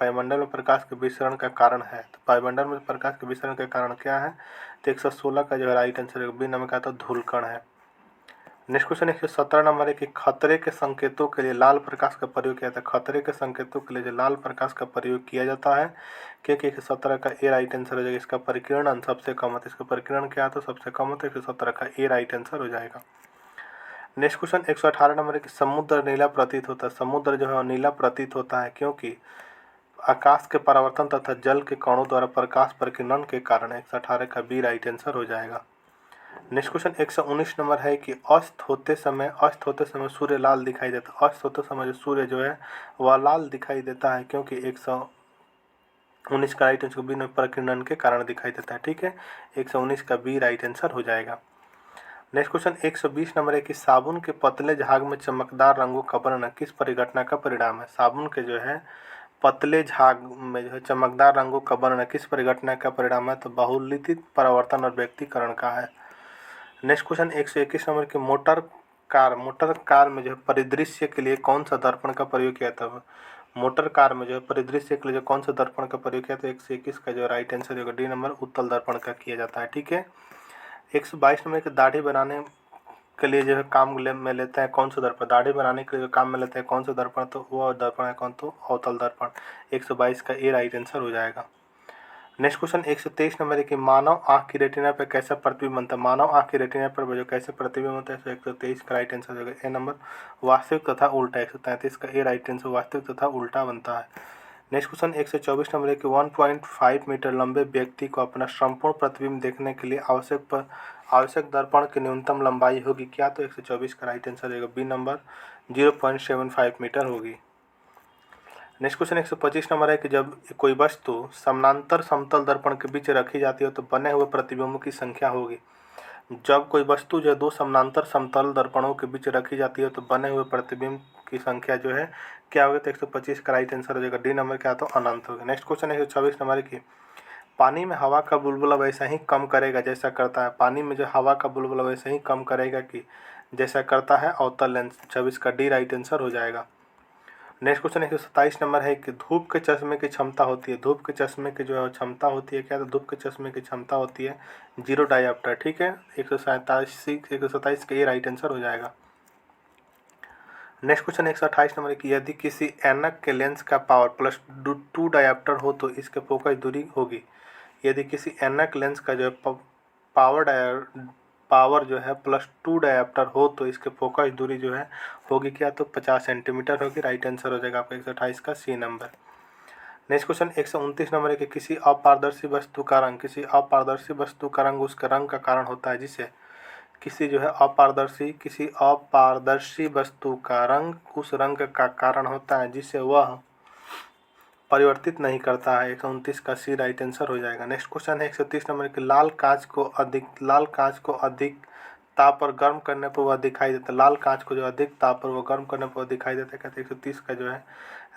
Speaker 1: का कारण है। तो वायुमंडल में प्रकाश के विसरण का कारण क्या है? तो 116 का जो है राइट आंसर बी नंबर का तो धूलकण है। नेक्स्ट क्वेश्चन 117 नंबर है कि खतरे के संकेतों के लिए लाल प्रकाश का प्रयोग किया जाता है। खतरे के संकेतों के लिए जो लाल प्रकाश का प्रयोग किया जाता है क्योंकि 117 का ए राइट आंसर हो जाएगा। इसका परिकिरण सबसे कम है, इसका परिकिरण क्या था? सबसे कम है, तो 117 का ए राइट आंसर हो जाएगा। नेक्स्ट क्वेश्चन 118 नंबर है कि समुद्र नीला प्रतीत होता है। समुद्र जो है नीला प्रतीत होता है क्योंकि आकाश के परावर्तन तथा जल के कणों द्वारा प्रकाश परिकिरण के कारण। 118 का बी राइट आंसर हो जाएगा। नेक्स्ट क्वेश्चन 119 नंबर है कि अस्त होते समय सूर्य लाल दिखाई देता है। अस्त होते समय जो सूर्य जो है वह लाल दिखाई देता है क्योंकि 119 का राइट आंसर बी प्रकीर्णन के कारण दिखाई देता है। ठीक है। 119 का बी राइट आंसर हो जाएगा। नेक्स्ट क्वेश्चन 120 नंबर है कि साबुन के पतले झाग में चमकदार रंगों का बनना किस परिघटना का परिणाम है? साबुन के जो है पतले झाग में जो है चमकदार रंगों का बनना किस परिघटना का परिणाम है? तो बहुलितित परावर्तन और व्यक्तीकरण का है। नेक्स्ट क्वेश्चन 121 नंबर की, मोटर कार में जो है परिदृश्य के लिए कौन सा दर्पण का प्रयोग किया था? मोटर कार में जो है परिदृश्य के लिए जो कौन सा दर्पण का प्रयोग किया था? 121 का जो राइट आंसर होगा डी नंबर, उत्तल दर्पण का किया जाता है। ठीक है। 122 नंबर की, दाढ़ी बनाने के लिए जो है काम में लेते हैं कौन सा दर्पण? दाढ़ी बनाने के लिए जो काम में लेते हैं कौन सा दर्पण? तो वो दर्पण है कौन? तो अवतल दर्पण। 122 का ए राइट आंसर हो जाएगा। नेक्स्ट क्वेश्चन 123 नंबर है कि मानव आँख की रेटिना पर कैसा प्रतिबिंब बनता है? मानव आँख की रेटिना पर जो कैसे प्रतिबिंब होता है? 123 का राइट आंसर होगा ए नंबर, वास्तविक तथा उल्टा। 133 का ए राइट आंसर वास्तविक तथा उल्टा बनता है। नेक्स्ट क्वेश्चन 124 नंबर है कि 1.5 मीटर लंबे व्यक्ति को अपना संपूर्ण प्रतिबिंब देखने के लिए आवश्यक दर्पण की न्यूनतम लंबाई होगी क्या? तो 124 का राइट आंसर होगा बी नंबर, 0.75 मीटर होगी। नेक्स्ट क्वेश्चन 125 नंबर है कि जब कोई वस्तु समानांतर समतल दर्पण के बीच रखी जाती है तो बने हुए प्रतिबिंबों की संख्या होगी। जब कोई वस्तु जो है दो समानांतर समतल दर्पणों के बीच रखी जाती है तो बने हुए प्रतिबिंब की संख्या जो है क्या होगी, तो 125 का राइट आंसर हो जाएगा डी नंबर, क्या तो अनंत होगा। नेक्स्ट क्वेश्चन 126 नंबर की पानी में हवा का बुलबुला वैसा ही कम करेगा जैसा करता है, पानी में जो हवा का बुलबुला वैसा ही कम करेगा कि जैसा करता है अवतल लेंस, 26 का डी राइट आंसर हो जाएगा। नेक्स्ट क्वेश्चन 127 नंबर है कि धूप के चश्मे की क्षमता होती है, धूप के चश्मे की जो है क्षमता होती है क्या, तो धूप के चश्मे की क्षमता होती है 0 डायोप्टर, ठीक है। 127 का ये राइट आंसर हो जाएगा। नेक्स्ट क्वेश्चन 128 नंबर की यदि किसी ऐनक के लेंस का पावर +2 डायोप्टर हो तो इसके फोकस दूरी होगी। यदि किसी ऐनक लेंस का जो है पावर जो है +2 डायोप्टर हो तो इसके फोकस दूरी जो है होगी क्या, तो 50 सेंटीमीटर होगी, राइट आंसर हो जाएगा आपका 128 का C number. Next question 129 number है कि किसी अपारदर्शी वस्तु का रंग, किसी अपारदर्शी वस्तु का रंग उसके रंग का कारण होता है, जिसे किसी अपारदर्शी वस्तु का रंग उस रंग का कारण होता है जिसे वह परिवर्तित नहीं करता है, 129 का सी राइट आंसर हो जाएगा। नेक्स्ट क्वेश्चन है 130 नंबर के लाल कांच को अधिक ताप पर गर्म करने पर वह दिखाई देता है, लाल कांच को जो अधिक ताप पर वह गर्म करने पर दिखाई देता है, कहते 130 का जो है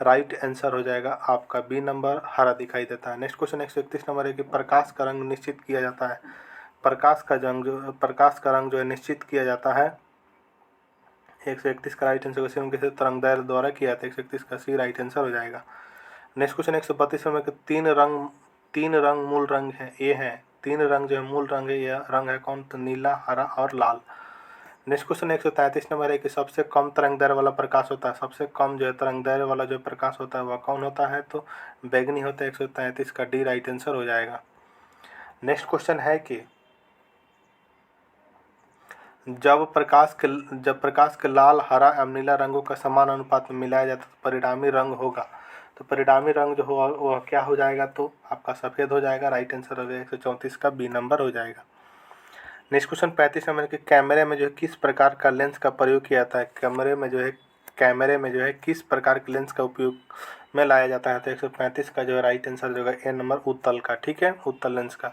Speaker 1: राइट आंसर हो जाएगा आपका बी नंबर, हरा दिखाई देता है। नेक्स्ट क्वेश्चन 131 नंबर है कि प्रकाश का रंग निश्चित किया जाता है, प्रकाश का रंग जो है निश्चित किया जाता है, 131 का राइट आंसर किसी तरंगदैर्घ्य द्वारा किया जाता है, 131 का सी राइट आंसर हो जाएगा। नेक्स्ट क्वेश्चन 132 नंबर के तीन रंग मूल रंग है, ये है तीन रंग जो है मूल रंग है, यह रंग है कौन, तो नीला, हरा और लाल। नेक्स्ट क्वेश्चन 133 नंबर है कि सबसे कम तरंगदैर्घ्य वाला प्रकाश होता है, सबसे कम जो है तरंगदैर्घ्य वाला जो प्रकाश होता है वह कौन होता है, तो बैगनी होता है, 133 का डी राइट आंसर हो जाएगा। नेक्स्ट क्वेश्चन है कि जब प्रकाश के लाल, हरा एवं नीला रंगों का समान अनुपात में मिलाया जाता है तो परिणामी रंग होगा, तो परिणामी रंग जो होगा वह क्या हो जाएगा, तो आपका सफ़ेद हो जाएगा, राइट आंसर हो जाएगा 134 का बी नंबर हो जाएगा। नेक्स्ट क्वेश्चन 35 नंबर के कैमरे में जो है किस प्रकार का लेंस का प्रयोग किया जाता है, कैमरे में जो है किस प्रकार के लेंस का उपयोग में लाया जाता है, तो 135 का जो है राइट आंसर जो है ए नंबर, उत्तल का, ठीक है, उत्तल लेंस का।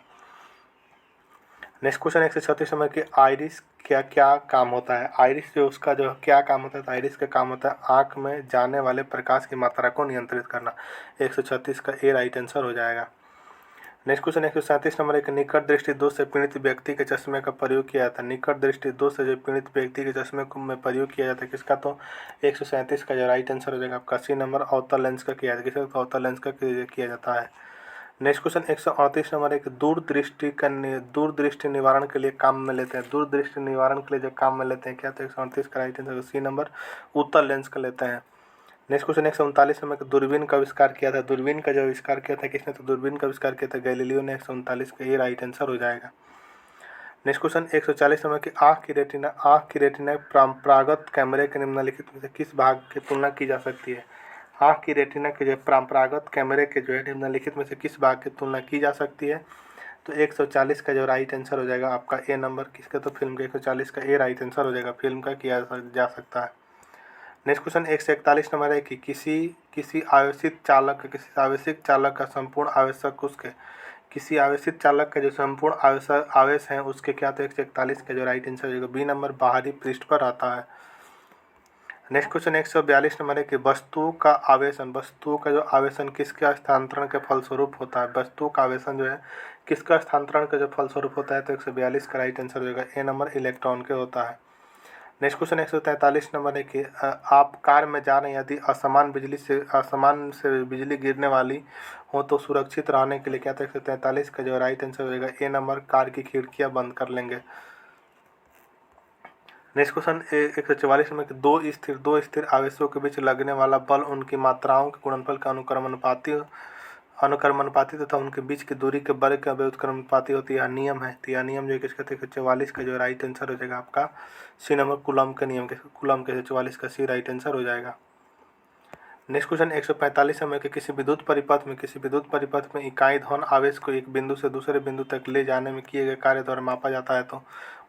Speaker 1: नेक्स्ट क्वेश्चन 136 नंबर की आइरिस क्या क्या काम होता है, आइरिस जो उसका जो क्या काम होता है, तो आइरिस का काम होता है आँख में जाने वाले प्रकाश की मात्रा को नियंत्रित करना, 136 का ए राइट आंसर हो जाएगा। नेक्स्ट क्वेश्चन 137 नंबर एक निकट दृष्टि दोष से पीड़ित व्यक्ति के चश्मे का प्रयोग किया जाता है, निकट दृष्टि दोष से जो पीड़ित व्यक्ति के चश्मे में प्रयोग किया जाता है किसका, तो 137 का जो राइट आंसर हो जाएगा आपका सी नंबर, अवतल लेंस का किया जाता है, किसका, अवतल लेंस का किया जाता है। नेक्स्ट क्वेश्चन 138 नंबर एक दूरदृष्टि निवारण के लिए काम में लेते हैं, दूरदृष्टि निवारण के लिए जो काम में लेते हैं क्या, तो 138 का राइट आंसर सी नंबर, उत्तल लेंस का लेते हैं। नेक्स्ट क्वेश्चन 139 नंबर का दूरबीन का आविष्कार किया था, दूरबीन का जो आविष्कार किया था किसने, तो दूरबीन का आविष्कार किया था गैलीलियो ने, 139 का ये राइट आंसर हो जाएगा। नेक्स्ट क्वेश्चन 140 नंबर की आँख की रेटिना परंपरागत कैमरे के निम्नलिखित में से किस भाग की तुलना की जा सकती है, आँख की रेटिना के जो परंपरागत कैमरे के जो है निम्नलिखित में से किस भाग की तुलना की जा सकती है, तो 140 का जो राइट आंसर हो जाएगा आपका ए नंबर, किसका, तो फिल्म का, 140 का ए राइट आंसर हो जाएगा, फिल्म का किया जा सकता है। नेक्स्ट क्वेश्चन 141 नंबर है कि किसी आवेशित चालक का संपूर्ण आवेशक उसके किसी आवेशित चालक का जो संपूर्ण आवेश है उसके क्या, तो 141 का जो राइट आंसर हो जाएगा बी नंबर, बाहरी पृष्ठ पर आता है। नेक्स्ट क्वेश्चन 142 नंबर है कि वस्तु का जो आवेशन किसके हस्तांतरण के फलस्वरूप होता है, वस्तु का आवेशन जो है किसका हस्तांतरण का जो फलस्वरूप होता है, तो 142 का राइट आंसर हो जाएगा ए नंबर, इलेक्ट्रॉन के होता है। नेक्स्ट क्वेश्चन 143 नंबर है कि आप कार में जा रहे हैं, यदि असमान से बिजली गिरने वाली हो तो सुरक्षित रहने के लिए क्या, तो 143 का जो राइट आंसर हो जाएगा ए नंबर, कार की खिड़कियां बंद कर लेंगे। नेक्स्ट क्वेश्चन 144 नंबर कि दो स्थिर आवेशों के बीच लगने वाला बल उनकी मात्राओं के गुणनफल का अनुक्रमानुपाती तथा उनके बीच की दूरी के वर्ग का व्युत्क्रमानुपाती होती है, नियम है, तो यह नियम जो है किसका, 144 का जो राइट आंसर हो जाएगा आपका सी नंबर, कूलम का नियम, कूलम के 144 का सी राइट आंसर हो जाएगा। नेक्स्ट क्वेश्चन 145 नंबर के किसी विद्युत परिपथ में इकाई धन आवेश को एक बिंदु से दूसरे बिंदु तक ले जाने में किए गए कार्य द्वारा मापा जाता है, तो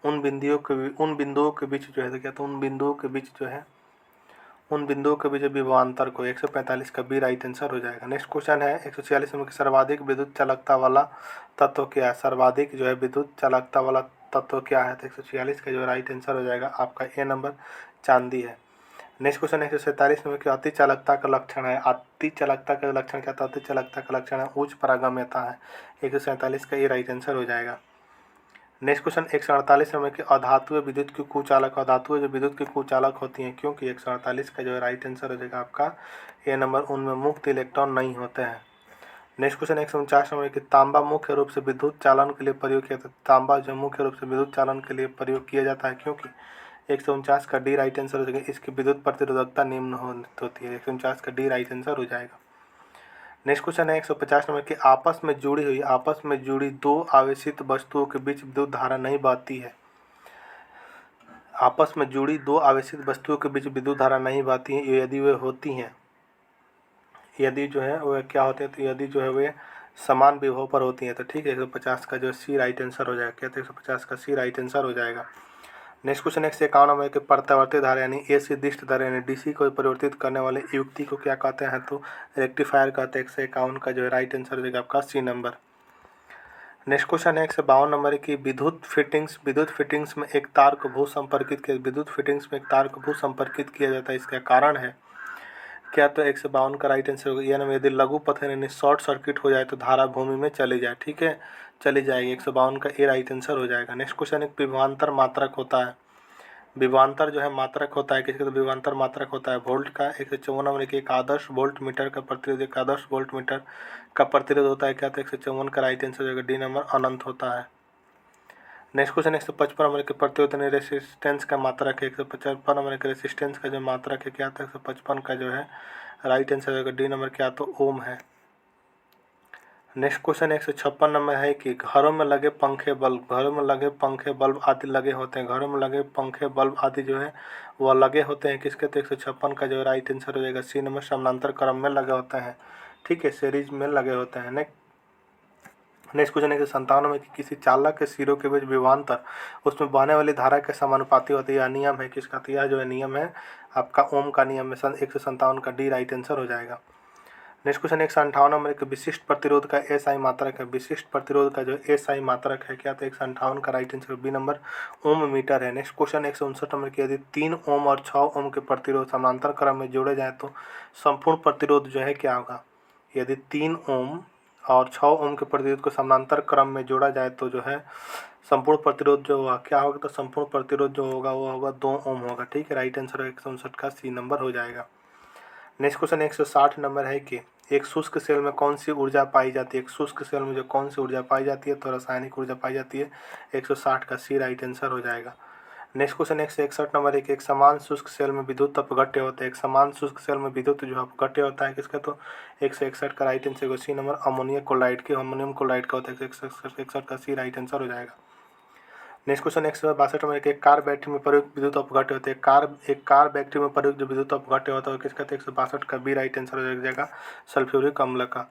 Speaker 1: उन बिंदुओं के बीच जो है, तो क्या, तो उन बिंदुओं के बीच जो है उन बिंदुओं के बीच विभवांतर को 145 का बी राइट आंसर हो जाएगा। नेक्स्ट क्वेश्चन है 146 नंबर की सर्वाधिक विद्युत चालकता वाला तत्व क्या है। सर्वाधिक जो है विद्युत चालकता वाला तत्व क्या है, तो 146 का जो राइट आंसर हो जाएगा आपका ए नंबर चांदी है। नेक्स्ट क्वेश्चन है 147 नंबर की अति चालकता का लक्षण है। अति चालकता का लक्षण क्या था, अति चालकता का लक्षण है उच्च पारगम्यता है। 147 का ये राइट आंसर हो जाएगा। नेक्स्ट क्वेश्चन 148 नंबर की अधातुएं विद्युत की कुचालक, अधातुएं जो विद्युत की कुचालक होती हैं क्योंकि 148 का जो है राइट आंसर हो जाएगा आपका ए नंबर, उनमें मुक्त इलेक्ट्रॉन नहीं होते हैं। नेक्स्ट क्वेश्चन 149 नंबर की तांबा मुख्य रूप से विद्युत चालन के लिए प्रयोग किया जाता है। तांबा जो मुख्य रूप से विद्युत चालन के लिए प्रयोग किया जाता है क्योंकि 149 का डी राइट आंसर हो जाएगा। इसकी विद्युत प्रतिरोधकता निम्न होती है। 149 का डी राइट आंसर हो जाएगा। नेक्स्ट क्वेश्चन है 150 नंबर की आपस में जुड़ी दो आवेशित वस्तुओं के बीच विद्युत धारा नहीं बहती है। आपस में जुड़ी दो आवेशित वस्तुओं के बीच विद्युत धारा नहीं बहती है यदि वे होती हैं, यदि जो है वह क्या होते हैं, तो यदि जो है वे समान विभव पर होती हैं। तो ठीक है 150 का जो सी राइट आंसर हो जाएगा। क्या, तो 150 का सी राइट आंसर हो जाएगा। नेक्स्ट क्वेश्चन 151 नंबर के प्रत्यावर्ती धारा यानी एसी दिष्ट धारा यानी डीसी को परिवर्तित करने वाले युक्ति को क्या कहते हैं, तो रेक्टिफायर कहते हैं। 151 का जो है राइट आंसर हो जाएगा आपका सी नंबर। नेक्स्ट क्वेश्चन है 152 नंबर की विद्युत फिटिंग्स में एक तार को भू संपर्कित किया जाता है, इसका कारण है क्या, तो 152 का राइट आंसर होगा यानी यदि लघु पथ यानी शॉर्ट सर्किट हो जाए तो धारा भूमि में चली जाए। ठीक है, चली जाएगी। 152 का ए राइट आंसर हो जाएगा। नेक्स्ट क्वेश्चन एक विभवांतर मात्रक होता है। विभवांतर जो है मात्रक होता है किसका, तो विभवांतर मात्रक होता है वोल्ट का। 154 नंबर की एक आदर्श वोल्ट मीटर का प्रतिरोध, एक आदर्श वोल्ट मीटर का प्रतिरोध होता है क्या, तो 154 का राइट आंसर हो जाएगा डी नंबर अनंत होता है। नेक्स्ट क्वेश्चन 155 नंबर के प्रतिरोध यानी रेसिस्टेंस का मात्रक है। 155 नंबर के रेसिस्टेंस का जो मात्रक है क्या था, 155 का जो है राइट आंसर होगा डी नंबर क्या, तो ओम है। नेक्स्ट क्वेश्चन 156 नंबर है कि घरों में लगे पंखे बल्ब आदि लगे होते हैं। घरों में लगे पंखे बल्ब आदि जो है वह लगे होते हैं किसके, तो 156 का जो राइट आंसर हो जाएगा सी नंबर समानांतर क्रम में लगे होते हैं। ठीक है, सीरीज में लगे होते हैं। नेक्स्ट क्वेश्चन है कि 57 में कि किसी चालक के सिरों के बीच विभवांतर उसमें बहने वाली धारा के समानुपाती होती है। यह नियम है किसका, तो यह जो है नियम है आपका ओम का नियम है। 157 का डी राइट आंसर हो जाएगा। नेक्स्ट क्वेश्चन 158 नंबर एक विशिष्ट प्रतिरोध का एसआई मात्रक है। विशिष्ट प्रतिरोध का जो एसआई मात्रक है क्या, तो 158 का राइट आंसर बी नंबर ओम मीटर है। नेक्स्ट क्वेश्चन 159 नंबर की यदि 3 ओम और 6 ओम के प्रतिरोध समानांतर क्रम में जोड़े जाए तो संपूर्ण प्रतिरोध जो है क्या होगा। यदि 3 ओम और 6 ओम के प्रतिरोध को समानांतर क्रम में जोड़ा जाए तो जो है संपूर्ण प्रतिरोध जो होगा क्या होगा, तो संपूर्ण प्रतिरोध जो होगा वो होगा 2 ओम होगा। ठीक है, राइट आंसर 159 का सी नंबर हो जाएगा। नेक्स्ट क्वेश्चन 160 नंबर है कि एक शुष्क सेल में कौन सी ऊर्जा पाई जाती है। एक शुष्क सेल में जो कौन सी ऊर्जा पाई जाती है, तो रासायनिक ऊर्जा पाई जाती है। 160 का सी राइट आंसर हो जाएगा। नेक्स्ट क्वेश्चन 161 नंबर एक समान शुष्क सेल में विद्युत अपघट्य होता है। एक समान शुष्क सेल में विद्युत जो अपघट्य होता है किसका, तो 161 का right answer C number ammonium chloride का होता है। 161 का सी राइट आंसर हो जाएगा। नेक्स्ट क्वेश्चन 162 नंबर एक कार बैटरी में प्रयुक्त विद्युत अपघट्य होते हैं। एक कार बैटरी में प्रयुक्त जो विद्युत अपघट्य होता है किसका, 162 का बी राइट आंसर हो जाएगा सल्फ्यूरिक अम्ल का।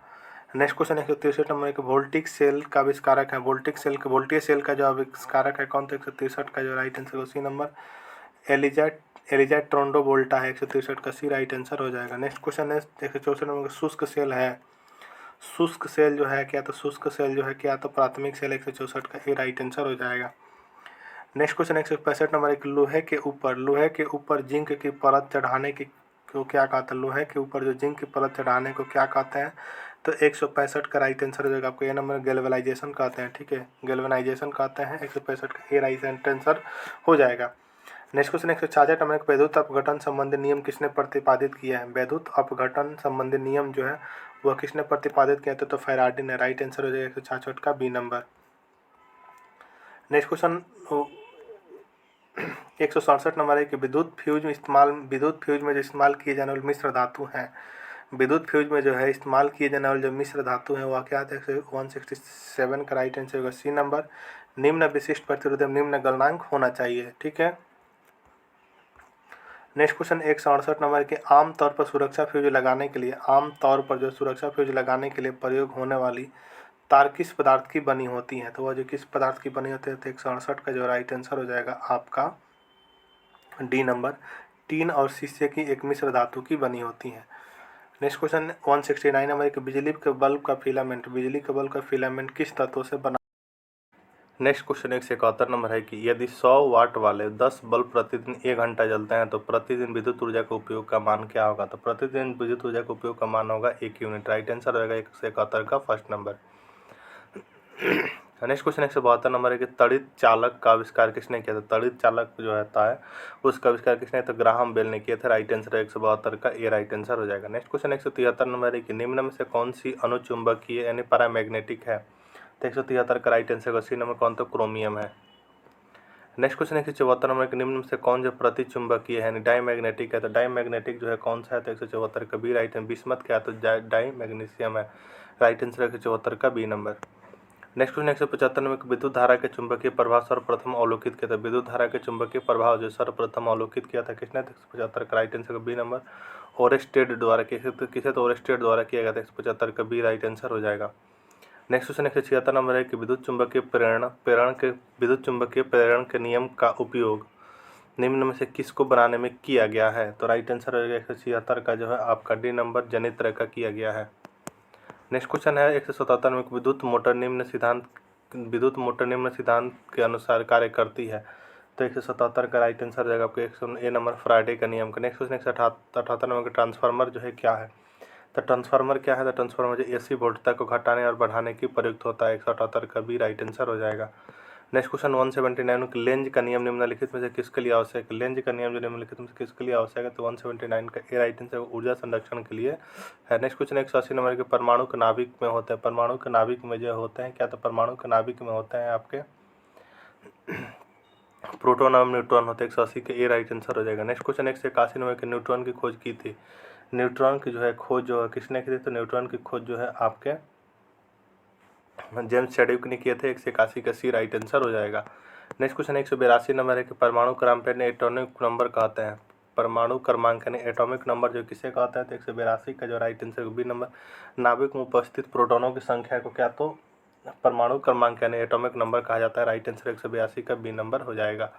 Speaker 1: नेक्स्ट क्वेश्चन 163 नंबर एक वोल्टिक सेल का आविष्कारक है। वोल्टीय सेल का जो आविष्कारक है कौन, तो 163 का जो right answer C number Alessandro Volta है। 163 का सी राइट आंसर हो जाएगा। नेक्स्ट क्वेश्चन है 164 नंबर शुष्क सेल है। शुष्क सेल जो है क्या, तो शुष्क सेल जो है क्या, तो प्राथमिक सेल 164 का ए राइट आंसर हो जाएगा। नेक्स्ट क्वेश्चन 165 नंबर एक लोहे के ऊपर जिंक की परत चढ़ाने की को क्या कहते हैं। लोहे के ऊपर जो जिंक की परत चढ़ाने को क्या कहते हैं, तो 165 का राइट आंसर हो जाएगा आपको ये नंबर गैल्वेनाइजेशन कहते हैं। ठीक है, गैल्वेनाइजेशन कहते हैं। 165 का ए राइट आंसर हो जाएगा। नेक्स्ट क्वेश्चन 166 नंबर एक विद्युत अपघटन संबंधी नियम किसने प्रतिपादित किया है। विद्युत अपघटन संबंधी नियम जो है वह किसने प्रतिपादित किया था, तो फैराडे ने। राइट आंसर हो जाएगा 166 का B number. Next question 167 number है कि विद्युत फ्यूज में जो इस्तेमाल किए जाने वाले मिश्र धातु हैं। विद्युत फ्यूज में जो है इस्तेमाल किए जाने वाले जो मिश्र धातु हैं वह क्या था, 167 का राइट आंसर होगा सी नंबर। निम्न विशिष्ट प्रतिरोध निम्न गलनांक होना चाहिए। ठीक है। नेक्स्ट क्वेश्चन 168 नंबर के आमतौर पर सुरक्षा फ्यूज लगाने के लिए प्रयोग होने वाली तार किस पदार्थ की बनी होती है, तो वह जो किस पदार्थ की बनी होती है, तो 168 का जो राइट आंसर हो जाएगा आपका डी नंबर टीन और शीशे की एक मिश्र धातु की बनी होती हैं। नेक्स्ट क्वेश्चन 169 नंबर एक बिजली के बल्ब का फिलामेंट किस तत्व से बना। नेक्स्ट क्वेश्चन 171 नंबर है कि यदि 100 वाट वाले 10 बल्ब प्रतिदिन 1 घंटा जलते हैं तो प्रतिदिन विद्युत ऊर्जा का उपयोग का मान क्या होगा। तो प्रतिदिन विद्युत ऊर्जा का उपयोग का मान होगा 1 यूनिट। राइट आंसर होगा 171 का first number. Next question 172 number है कि तड़ित चालक का आविष्कार किसने किया था। तड़ित चालक जो होता है उसका आविष्कार किसने, तो ग्राहम बेल ने किया था। राइट आंसर है 172 का ए राइट आंसर हो जाएगा। नेक्स्ट क्वेश्चन 173 नंबर है कि निम्न में से कौन सी अनुचुंबकीय यानी पैरामैग्नेटिक है। तो 173 का राइट आंसर होगा सी नंबर कौन, तो क्रोमियम है। नेक्स्ट क्वेश्चन 174 नंबर के निम्न में से कौन जो प्रतिचुंबकीय है यानी डाईमैग्नेटिक है। तो डाईमैग्नेटिक जो है कौन सा है, तो 174 का बी राइट है। बिस्मथ क्या है, तो डाई मैग्नीशियम है। राइट आंसर है 174 का बी नंबर। नेक्स्ट क्वेश्चन 175 में विद्युत धारा के चुंबकीय प्रभाव सर्वप्रथम अवलोकित किया था। विद्युत धारा के चुंबकीय प्रभाव जो सर्वप्रथम अवलोकित किया था किसने, 175 का राइट आंसर का बी नंबर। ओरेस्टेड द्वारा किसे, तो ओरेस्टेड द्वारा किया गया था। 175 का बी राइट आंसर हो जाएगा। नेक्स्ट क्वेश्चन 176 नंबर है कि विद्युत चुंबकीय प्रेरण के नियम का उपयोग निम्न में से किसको बनाने में किया गया है। तो राइट आंसर होगा 176 का जो है आपका डी नंबर जनित्र का किया गया है। नेक्स्ट क्वेश्चन है 177 में विद्युत मोटर निम्न सिद्धांत के अनुसार कार्य करती है। तो 177 का राइट आंसर जाएगा आपको ए नंबर फ्राइडे का नियम का। नेक्स्ट क्वेश्चन 178 नंबर का ट्रांसफार्मर जो है क्या है। तो ट्रांसफार्मर क्या है, तो ट्रांसफार्मर जो AC वोल्टता को घटाने और बढ़ाने की प्रयुक्त होता है। 178 का भी राइट आंसर हो जाएगा। नेक्स्ट क्वेश्चन 179 कि लेंज का नियम निम्नलिखित में से किसके लिए आवश्यक है। लेंज का नियम जो निम्नलिखित में से किसके लिए आवश्यक है, तो 179 का ए राइट आंसर ऊर्जा संरक्षण के लिए है। नेक्स्ट क्वेश्चन 180 नंबर के परमाणु के नाभिक में होते हैं। परमाणु के नाभिक में जो होते हैं क्या, तो परमाणु के नाभिक में होते हैं आपके प्रोटॉन और न्यूट्रॉन होते हैं। 180 के ए राइट आंसर हो जाएगा। नेक्स्ट क्वेश्चन 181 नंबर के न्यूट्रॉन की खोज की थी। न्यूट्रॉन की जो है खोज जो है किसने की थी, तो न्यूट्रॉन की खोज जो है आपके जेम्स चैडविक ने किए थे। 181 का सी राइट आंसर हो जाएगा। नेक्स्ट क्वेश्चन 182 नंबर है कि परमाणु क्रमांक ने एटॉमिक नंबर कहते हैं। परमाणु क्रमांक ने एटॉमिक नंबर जो किसे कहता है, तो 182 का जो राइट आंसर बी नंबर। नाभिक में उपस्थित प्रोटॉनों की संख्या को क्या, तो परमाणु क्रमांक यानी एटॉमिक नंबर कहा जाता है। राइट आंसर 182 का बी नंबर हो जाएगा।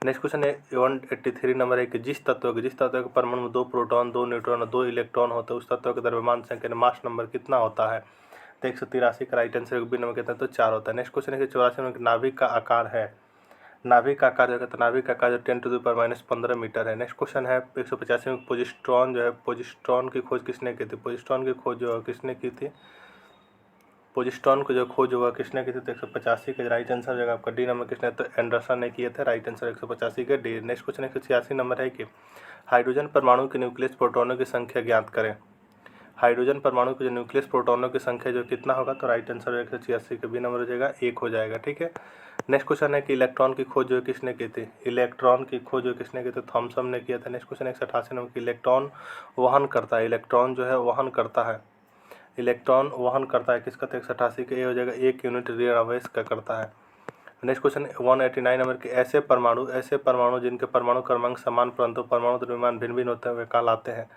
Speaker 1: नेक्स्ट क्वेश्चन 183 नंबर है कि जिस तत्व के परमाणु में 2 प्रोटॉन 2 न्यूट्रॉन और 2 इलेक्ट्रॉन होते हैं उस तत्व के द्रव्यमान संख्या मास नंबर कितना होता है। तो 183 का राइट आंसर बी नंबर कहते हैं, तो 4 होता है। नेक्स्ट क्वेश्चन 184 में नाभिक का आकार है। नाभिक का आकार जो है, तो नाभिक का आकार जो 10⁻⁻15 मीटर है। नेक्स्ट क्वेश्चन है 185 में पोजिस्ट्रॉन जो है, पोजिस्ट्रॉन की खोज किसने की थी। पोजिस्ट्रॉन की खोज जो किसने की थी, पोजिस्ट्रॉन को जो खोज हुआ किसने की थी, तो 185 का राइट आंसर जो आपका डी नंबर किसने, तो एंडरसन ने किए थे। राइट आंसर 185 का डी। नेक्स्ट क्वेश्चन 186 नंबर है कि हाइड्रोजन परमाणु के न्यूक्लियस प्रोटॉनों की संख्या ज्ञात करें। हाइड्रोजन परमाणु के जो न्यूक्लियस प्रोटॉनों की संख्या जो कितना होगा, तो राइट आंसर 186 का बी नंबर हो जाएगा, 1 हो जाएगा। ठीक है। नेक्स्ट क्वेश्चन है कि इलेक्ट्रॉन की खोज जो किसने की थी। इलेक्ट्रॉन की खोज जो किसने की थी, थॉमसन ने किया था। नेक्स्ट क्वेश्चन 188 नंबर की इलेक्ट्रॉन वहन करता है। इलेक्ट्रॉन जो है वहन करता है। इलेक्ट्रॉन वहन करता है किसका, तो 188 का ए हो जाएगा, 1 यूनिट ऋण आवेश का करता है। नेक्स्ट क्वेश्चन 189 नंबर के ऐसे परमाणु जिनके परमाणु क्रमांक समान परंतु परमाणु द्रव्यमान भिन्न भिन्न होते हैं वे कहलाते हैं।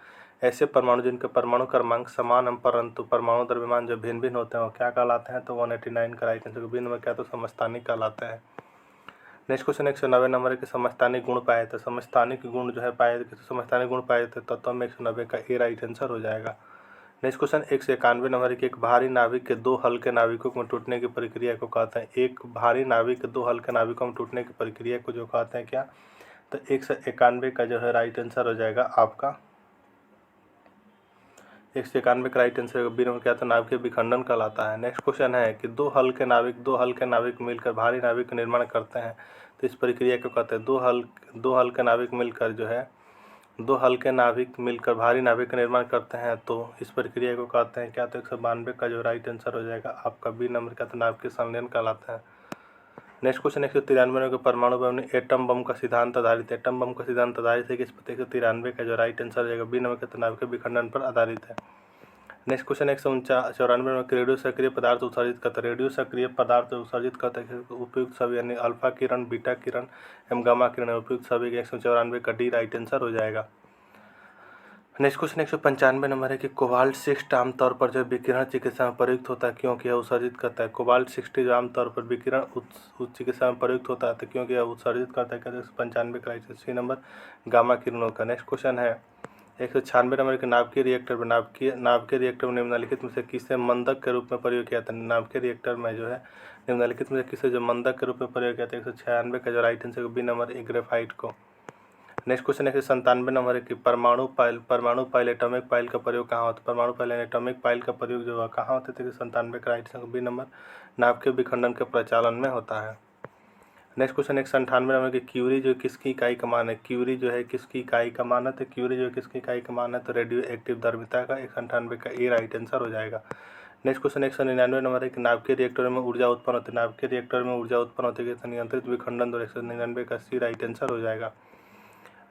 Speaker 1: ऐसे परमाणु जिनके परमाणु क्रमांक समान परंतु परमाणु द्रव्यमान जो भिन्न भिन्न होते हैं वो क्या कहलाते हैं, तो 189 का राइट आंसर बी नंबर क्या, तो समस्थानिक कहलाते हैं। नेक्स्ट क्वेश्चन 190 नंबर है कि समस्थानिक गुण पाए थे। समस्थानिक गुण जो है पाए थे, समस्थानिक गुण पाए थे तत्व में 190 का ए राइट आंसर हो जाएगा। नेक्स्ट क्वेश्चन 191 नंबर की एक भारी नाभिक के 2 हल्के नाभिकों में टूटने की प्रक्रिया को कहते हैं। एक भारी नाभिक के 2 हल्के नाभिकों में टूटने की प्रक्रिया को जो कहते हैं क्या, तो 191 का जो है राइट आंसर हो जाएगा आपका 191 का राइट आंसर बी नंबर क्या, तो नाभिकीय विखंडन कहलाता है। नेक्स्ट क्वेश्चन है कि 2 हल्के नाभिक मिलकर भारी नाभिक का निर्माण करते हैं, तो इस प्रक्रिया को कहते हैं। 2 हल्के नाभिक मिलकर जो है 2 हल्के नाभिक मिलकर भारी नाभिक का निर्माण करते हैं, तो इस प्रक्रिया को कहते हैं क्या, तो 192 का जो राइट आंसर हो जाएगा आपका बी नंबर का, तो नाभिकीय संलयन कहलाता है। नेक्स्ट क्वेश्चन 193 के परमाणु बम एटम बम का सिद्धांत आधारित है। एटम बम का सिद्धांत आधारित है कि इस 193 का जो राइट आंसर हो जाएगा बी नंबर का, तो नाभिकीय विखंडन पर आधारित है। नेक्स्ट क्वेश्चन 194 में रेडियो सक्रिय पदार्थ उत्सर्जित करता है। रेडियो सक्रिय पदार्थ उत्सर्जित करता है उपयुक्त सभी यानी अल्फा किरण, बीटा किरण एवं गामा किरण उपयुक्त सभी के 194 का डी राइट आंसर हो जाएगा। नेक्स्ट क्वेश्चन 195 नंबर है कि कोबाल्ट 6 आमतौर पर जो विकिरण चिकित्सा में प्रयुक्त होता है क्योंकि यह उत्सर्जित करता है। कोबाल्ट 6 जो आमतौर पर विकिरण चिकित्सा में प्रयुक्त होता है तो क्योंकि यह उत्सर्जित करता है। कहते हैं 95 का राइट सी नंबर गामा किरणों का। नेक्स्ट क्वेश्चन है 196 नंबर के नाभिकीय रिएक्टर में नाभिकीय रिएक्टर में निम्नलिखित में से किसे मंदक के रूप में प्रयोग किया था। नाभिकीय रिएक्टर में जो है निम्नलिखित में से किसे जो मंदक के रूप में प्रयोग किया था। 196 का जो right answer B number graphite को। नेक्स्ट क्वेश्चन 197 नंबर है कि परमाणु पाइल एटॉमिक पाइल का प्रयोग कहाँ होता है। परमाणु पाइल एटॉमिक पाइल का प्रयोग जो है कहाँ होते थे। 97 का राइट आंसर बी नंबर नाभिकीय विखंडन के प्रचालन में होता है। नेक्स्ट क्वेश्चन 198 नंबर की क्यूरी जो किसकी इकाई का मान है। क्यूरी जो है किसकी इकाई का मान है। तो क्यूरी जो किसकी इकाई का मान है तो रेडियो एक्टिव द्रव्यता का। 198 का ए राइट आंसर हो जाएगा। नेक्स्ट क्वेश्चन 199 नंबर है कि नाभिकीय रिएक्टर में ऊर्जा उत्पन्न होती है। नाभिकीय रिएक्टर में ऊर्जा उत्पन्न होती है नियंत्रित विखंडन द्वारा। 199 का सी राइट आंसर हो जाएगा।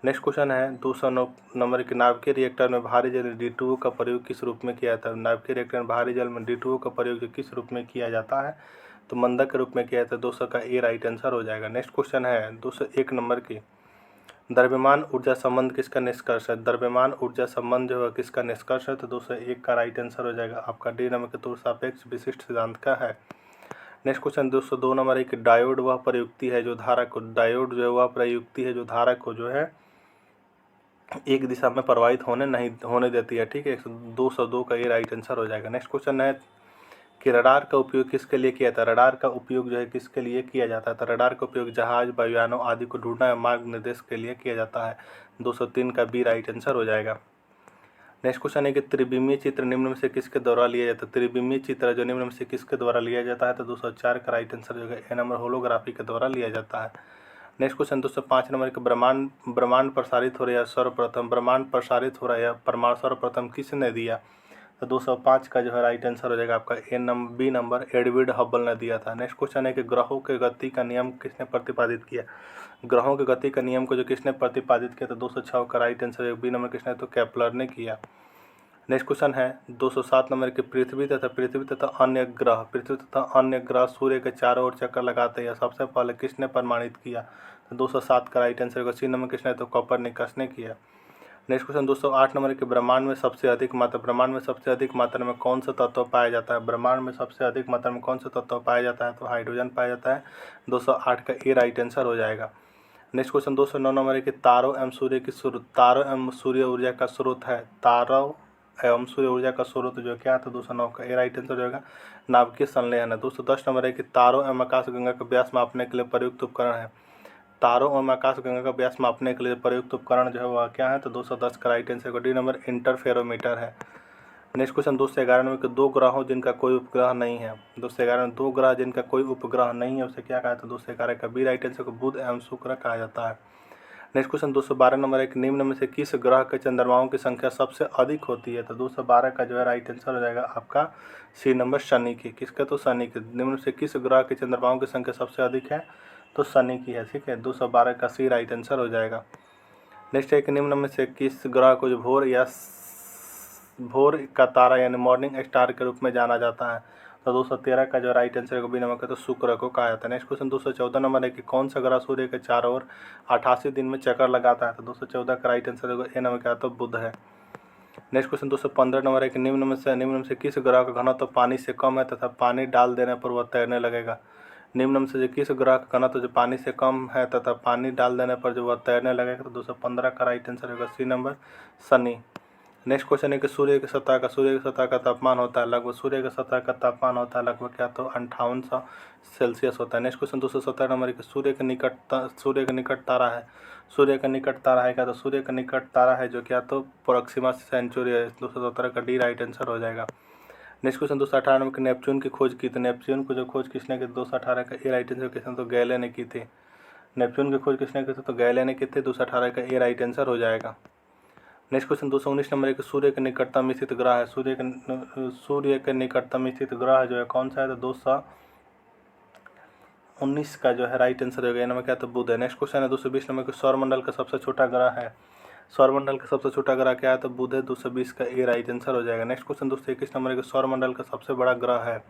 Speaker 1: नेक्स्ट क्वेश्चन है 209 नंबर के नाभिकीय रिएक्टर में भारी जल D2O का प्रयोग किस रूप में किया जाता है। नाभिकीय रिएक्टर में भारी जल में D2O का प्रयोग जो किस रूप में किया जाता है तो मंदक के रूप में किया जाता है। 200 का ए राइट आंसर हो जाएगा। नेक्स्ट क्वेश्चन है 201 नंबर की द्रव्यमान ऊर्जा संबंध किसका निष्कर्ष है। द्रव्यमान ऊर्जा संबंध जो है किसका निष्कर्ष है तो 201 का राइट आंसर हो जाएगा आपका डी नंबर के तुल्य सापेक्ष विशिष्ट सिद्धांत का है। नेक्स्ट क्वेश्चन 202 नंबर एक डायोड वह प्रयुक्ति है जो धारा को डायोड जो है वह प्रयुक्ति है जो धारा को जो है एक दिशा में प्रवाहित नहीं होने देती है। ठीक है 202 का ये राइट आंसर हो जाएगा। नेक्स्ट क्वेश्चन है कि रडार का उपयोग किसके लिए किया जाता है। रडार का उपयोग जो है किसके लिए किया जाता है तो रडार का उपयोग जहाज वायुयानों आदि को ढूंढना या मार्ग निर्देश के लिए किया जाता है। 203 का बी राइट आंसर हो जाएगा। नेक्स्ट क्वेश्चन है कि त्रिविमीय चित्र निम्न में से किसके द्वारा लिया जाता है। त्रिविमीय चित्र जो निम्न में से किसके द्वारा लिया जाता है तो 204 का राइट आंसर जो है ए नंबर होलोग्राफी के द्वारा लिया जाता है। नेक्स्ट क्वेश्चन 205 नंबर के ब्रह्मांड प्रसारित हो रहा है सर्वप्रथम ब्रह्मांड प्रसारित हो रहा है परमाणु सर्वप्रथम किसने दिया तो 205 का जो है राइट आंसर हो जाएगा आपका बी नंबर एडविड हब्बल ने दिया था। नेक्स्ट क्वेश्चन है कि ग्रहों के गति का नियम किसने प्रतिपादित किया। ग्रहों के गति का नियम को जो किसने प्रतिपादित किया तो 206 का राइट आंसर बी नंबर किसने तो केपलर ने किया। नेक्स्ट क्वेश्चन है 207 नंबर के पृथ्वी तथा अन्य ग्रह सूर्य के चारों ओर चक्कर लगाते हैं सबसे पहले किसने प्रमाणित किया तो 207 का राइट आंसर सी नंबर किसने तो कोपरनिकस ने किया। नेक्स्ट क्वेश्चन 208 नंबर के ब्रह्मांड में सबसे अधिक मात्रा में कौन सा तत्व पाया जाता है। ब्रह्मांड में सबसे अधिक मात्रा में कौन सा तत्व पाया जाता है तो हाइड्रोजन पाया जाता है। 208 का ए राइट आंसर हो जाएगा। नेक्स्ट क्वेश्चन 209 नंबर के तारों एवं सूर्य ऊर्जा का स्रोत है। तारों एवं सूर्य ऊर्जा का स्रोत जो क्या है तो 209 का ए राइट आंसर होगा नाभिकीय संलयन है। 210 नंबर है कि तारों एवं आकाशगंगा का व्यास मापने के लिए प्रयुक्त उपकरण है। तारों एवं आकाशगंगा का व्यास मापने के लिए प्रयुक्त उपकरण जो है वह क्या है तो 210 का right answer D number interferometer है। नेक्स्ट क्वेश्चन 211 में कि दो ग्रहों जिनका कोई उपग्रह नहीं है। 211 में दो ग्रह जिनका कोई उपग्रह नहीं है उसे क्या कहा तो 211 का बी राइट आंसर को बुध एवं शुक्र कहा जाता है। नेक्स्ट क्वेश्चन 212 नंबर एक निम्न में से किस ग्रह के चंद्रमाओं की संख्या सबसे अधिक होती है तो 212 का जो है राइट आंसर हो जाएगा आपका सी नंबर शनि की। किसका तो शनि के। निम्न में से किस ग्रह के चंद्रमाओं की संख्या सबसे अधिक है तो शनि की है। ठीक है 212 का सी राइट आंसर हो जाएगा। नेक्स्ट है कि निम्न में से किस ग्रह को जो भोर का तारा यानी मॉर्निंग स्टार के रूप में जाना जाता है तो 213 का जो राइट आंसर को बी नंबर का तो शुक्र को कहा जाता है। नेक्स्ट क्वेश्चन 214 नंबर है कि कौन सा ग्रह सूर्य के चारों ओर 88 दिन में चक्कर लगाता है तो 214 का राइट आंसर ए नंबर का तो बुध है। नेक्स्ट क्वेश्चन 215 नंबर है कि निम्न में से किस ग्रह का घनत्व पानी से कम है तथा पानी डाल देने पर वह तैरने लगेगा। निम्न में से जो किस ग्रह का घनत्व जो पानी से कम है तथा पानी डाल देने पर जो वह तैरने लगेगा तो 215 का राइट आंसर होगा सी नंबर शनि। नेक्स्ट क्वेश्चन है कि सूर्य की सतह का तापमान होता है लगभग क्या तो 5800 सेल्सियस होता है। नेक्स्ट क्वेश्चन 217 नंबर कि सूर्य के निकट तारा है। सूर्य का निकट तारा है क्या तो सूर्य का निकट तारा है जो क्या तो प्रोक्सिमा सेंचुरी है। 217 का डी राइट आंसर हो जाएगा। नेक्स्ट क्वेश्चन 218 नंबर कि नेपच्यून की खोज की तो नेपच्यून को जो खोज किसने की 218 का ए राइट आंसर किसने तो गैले ने की थी। नेपच्यून की खोज किसने की थी तो गैले ने की थी। 218 का ए राइट आंसर हो जाएगा। नेक्स्ट क्वेश्चन 219 नंबर एक सूर्य के निकटतम स्थित ग्रह है। सूर्य के निकटतम स्थित ग्रह जो है कौन सा है तो 219 का जो है राइट आंसर हो गया नंबर क्या तो बुध है। नेक्स्ट क्वेश्चन है 220 नंबर के सौरमंडल का सबसे छोटा ग्रह है। सौरमंडल का सबसे छोटा ग्रह क्या है तो बुध है। 220 का ए राइट आंसर हो जाएगा। नेक्स्ट क्वेश्चन 221 नंबर के सौरमंडल का सबसे बड़ा ग्रह है।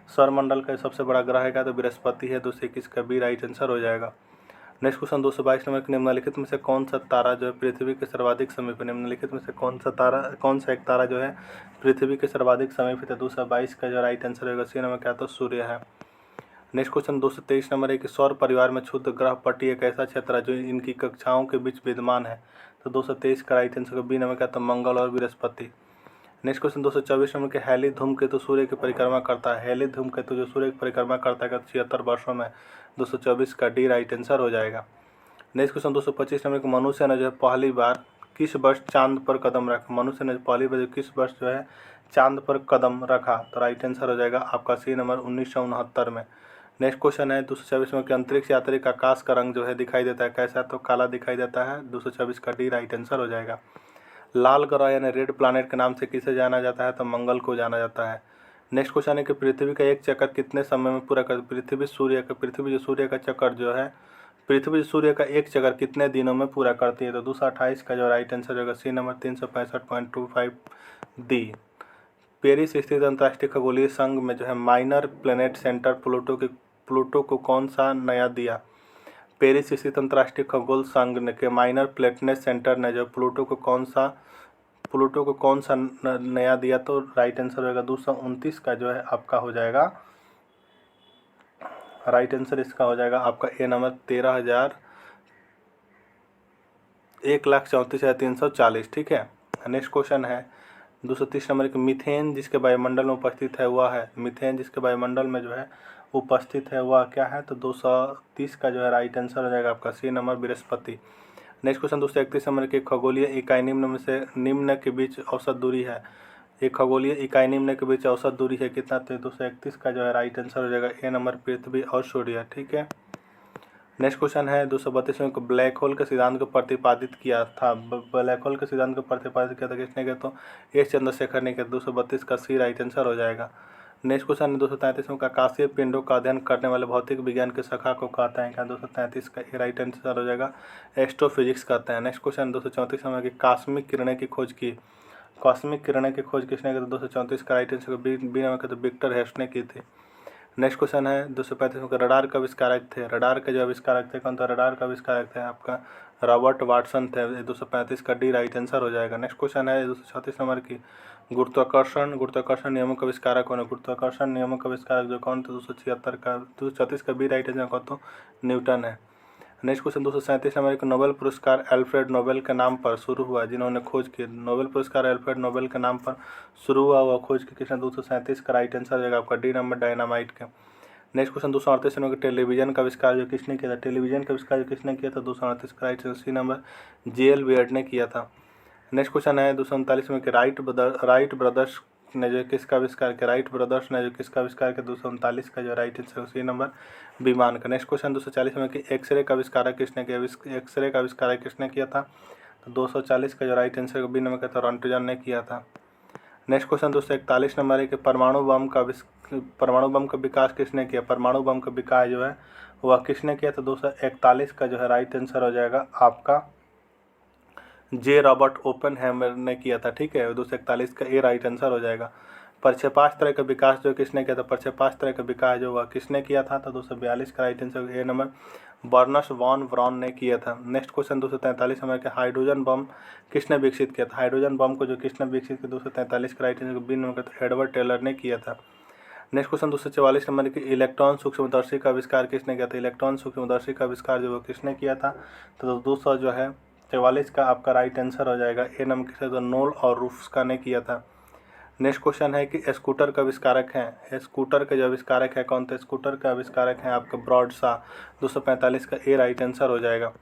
Speaker 1: सौरमंडल का सबसे बड़ा ग्रह है क्या तो बृहस्पति है। 221 का बी राइट आंसर हो जाएगा। नेक्स्ट क्वेश्चन 222 नंबर के निम्नलिखित में से कौन सा तारा जो है पृथ्वी के सर्वाधिक समीप है। निम्नलिखित में से कौन सा एक तारा जो है पृथ्वी के सर्वाधिक समीप है। 222 का जो राइट आंसर होगा सी नंबर क्या तो सूर्य है। नेक्स्ट क्वेश्चन 223 नंबर है कि सौर परिवार में क्षुद्र ग्रह पट्टी एक ऐसा क्षेत्र है जो इनकी कक्षाओं के बीच विद्यमान है। तो 223 का राइट आंसर बी नंबर क्या तो मंगल और बृहस्पति। नेक्स्ट क्वेश्चन 224 नंबर के हैली धूमकेतु सूर्य की परिक्रमा करता है। हैली धूमकेतु जो सूर्य की परिक्रमा करता है 76 वर्षों में। 224 का डी राइट आंसर हो जाएगा। नेक्स्ट क्वेश्चन 225 नंबर के मनुष्य ने जो है पहली बार किस वर्ष चांद पर कदम रखा। मनुष्य ने पहली बार किस वर्ष जो है चांद पर कदम रखा। तो राइट आंसर हो जाएगा आपका सी नंबर 1969 में। नेक्स्ट क्वेश्चन है 224 में कि अंतरिक्ष यात्री का आकाश का रंग जो है दिखाई देता है कैसा, तो काला दिखाई देता है। 224 का डी राइट आंसर हो जाएगा। लाल ग्रह यानी रेड प्लैनेट के नाम से किसे जाना जाता है, तो मंगल को जाना जाता है। नेक्स्ट क्वेश्चन है कि पृथ्वी का एक चक्कर कितने समय में पूरा कर। पृथ्वी जो सूर्य का चक्कर जो है पृथ्वी सूर्य का एक चक्कर कितने दिनों में पूरा करती है। तो 228 का जो राइट आंसर होगा सी नंबर 365.25 डी। पेरिस स्थित अंतर्राष्ट्रीय खगोलीय संघ में जो है माइनर प्लैनेट सेंटर प्लूटो को कौन सा नया दिया। पेरिस स्थित अंतर्राष्ट्रीय खगोल संघ के माइनर प्लैनेट सेंटर ने जो प्लूटो को कौन सा नया दिया। तो राइट आंसर होगा 229 का जो है आपका हो जाएगा राइट आंसर इसका हो जाएगा आपका ए नंबर 1,34,340। ठीक है। नेक्स्ट क्वेश्चन है 230 नंबर के मीथेन जिसके वायुमंडल में उपस्थित है वह है। मीथेन जिसके वायुमंडल में जो है उपस्थित है वह क्या है। तो 230 का जो है राइट आंसर हो जाएगा आपका सी नंबर बृहस्पति। नेक्स्ट क्वेश्चन 231 नंबर की खगोलीय इकाई निम्न के बीच औसत दूरी है। एक खगोलीय इकाई निम्न के बीच औसत दूरी है कितना। तो 231 का जो है राइट आंसर हो जाएगा ए नंबर पृथ्वी और सूर्य। ठीक है। नेक्स्ट क्वेश्चन है 232 में ब्लैक होल के सिद्धांत को प्रतिपादित किया था। ब्लैक होल के सिद्धांत को प्रतिपादित किया था किसने किया, तो एस चंद्रशेखर ने किया। 232 का सी राइट आंसर हो जाएगा। नेक्स्ट क्वेश्चन है 233 में आकाशीय पिंडों का अध्ययन करने वाले भौतिक विज्ञान की शाखा को कहते हैं क्या। 233 का ए राइट आंसर हो जाएगा एस्ट्रोफिजिक्स कहते हैं। नेक्स्ट क्वेश्चन 234 में कॉस्मिक किरणें की खोज किसने की। 234 का राइट आंसर बी नंबर का तो विक्टर हेस्ट ने की थी। नेक्स्ट क्वेश्चन है 235 में रडार का आविष्कारक थे। रडार के जो आविष्कारक थे कौन था। रडार का आविष्कारक थे आपका रॉबर्ट वाटसन थे। 235 का डी राइट आंसर हो जाएगा। नेक्स्ट क्वेश्चन है 236 नंबर की गुरुत्वाकर्षण नियमों का आविष्कारक कौन है। गुरुत्वाकर्षण नियमों का आविष्कारक जो कौन थे 236 का बी राइट आंसर कौन तो न्यूटन है। नेक्स्ट क्वेश्चन 237 नंबर का नोबेल पुरस्कार एल्फ्रेड नोबेल के नाम पर शुरू हुआ जिन्होंने खोज की। नोबेल पुरस्कार एल्फ्रेड नोबेल के नाम पर शुरू हुआ खोज की किसने। 237 का राइट आंसर जाएगा आपका डी नंबर डायनामाइट के। नेक्स्ट क्वेश्चन 238 नंबर टेलीविजन का आविष्कार जो किसने किया था। टेलीविजन का आविष्कार जो किसने किया था। 238 का right answer C number JL Beard ने किया था। नेक्स्ट क्वेश्चन है 239 में राइट ब्रदर्स ने जो किसका आविष्कार किया। राइट ब्रदर्स ने जो किसका आविष्कार किया। 239 का जो राइट आंसर सी नंबर विमान का। नेक्स्ट क्वेश्चन 240 में कि एक्सरे का आविष्कारक किसने किया। एक्सरे का आविष्कारक किसने किया था। तो 240 का जो राइट आंसर बी नंबर का था रॉन्टजन ने किया था। नेक्स्ट क्वेश्चन 241 नंबर है कि परमाणु बम का विकास किसने किया। परमाणु बम का विकास जो है वह किसने किया। तो 241 का जो है राइट आंसर हो जाएगा आपका जे रॉबर्ट ओपेनहाइमर ने किया था। ठीक है। 241 का ए राइट आंसर हो जाएगा। प्रक्षेपास्त्र का विकास जो किसने किया था। प्रक्षेपास्त्र का विकास जो वह किसने किया था। तो 242 का right answer A number Wernher von Braun ने किया था। नेक्स्ट क्वेश्चन 243 नंबर के हाइड्रोजन बम किसने विकसित किया था। हाइड्रोजन बम को जो किसने विकसित किया। 243 का राइट आंसर बी नंबर का एडवर्ड टेलर ने किया था। नेक्स्ट क्वेश्चन 244 नंबर के इलेक्ट्रॉन सूक्ष्मदर्शी का आविष्कार किसने किया था। इलेक्ट्रॉन सूक्ष्मदर्शी का आविष्कार जो वो किसने किया था। तो 244 का आपका राइट आंसर हो जाएगा ए नंबर किसने तो नोल और रूफ्सका ने किया था। नेक्स्ट क्वेश्चन है कि स्कूटर का आविष्कारक हैं। स्कूटर के जो आविष्कारक है कौन थे। स्कूटर का आविष्कारक हैं आपका ब्रॉड सा। 245 का ए राइट आंसर हो जाएगा।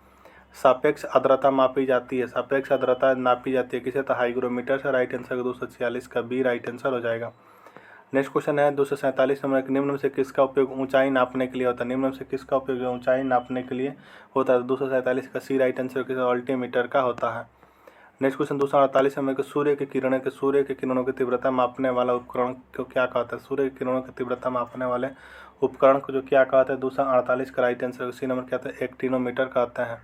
Speaker 1: सापेक्ष आर्द्रता मापी जाती है। सापेक्ष आर्द्रता नापी जाती है किसे तो हाइग्रोमीटर से। राइट आंसर 246 का बी राइट आंसर हो जाएगा। नेक्स्ट क्वेश्चन है 247 नंबर निम्न में से किसका उपयोग ऊंचाई नापने के लिए होता है। निम्न में से किसका उपयोग ऊंचाई नापने के लिए होता है। 247 का सी राइट आंसर किसी अल्टीमीटर का होता है। नेक्स्ट क्वेश्चन 248 नंबर के सूर्य के किरणों की तीव्रता मापने वाला उपकरण को क्या कहता है। सूर्य की किरणों की तीव्रता मापने वाले उपकरण को जो क्या कहता है। 248 का राइट आंसर सी नंबर क्या है एक्टिनोमीटर कहते हैं।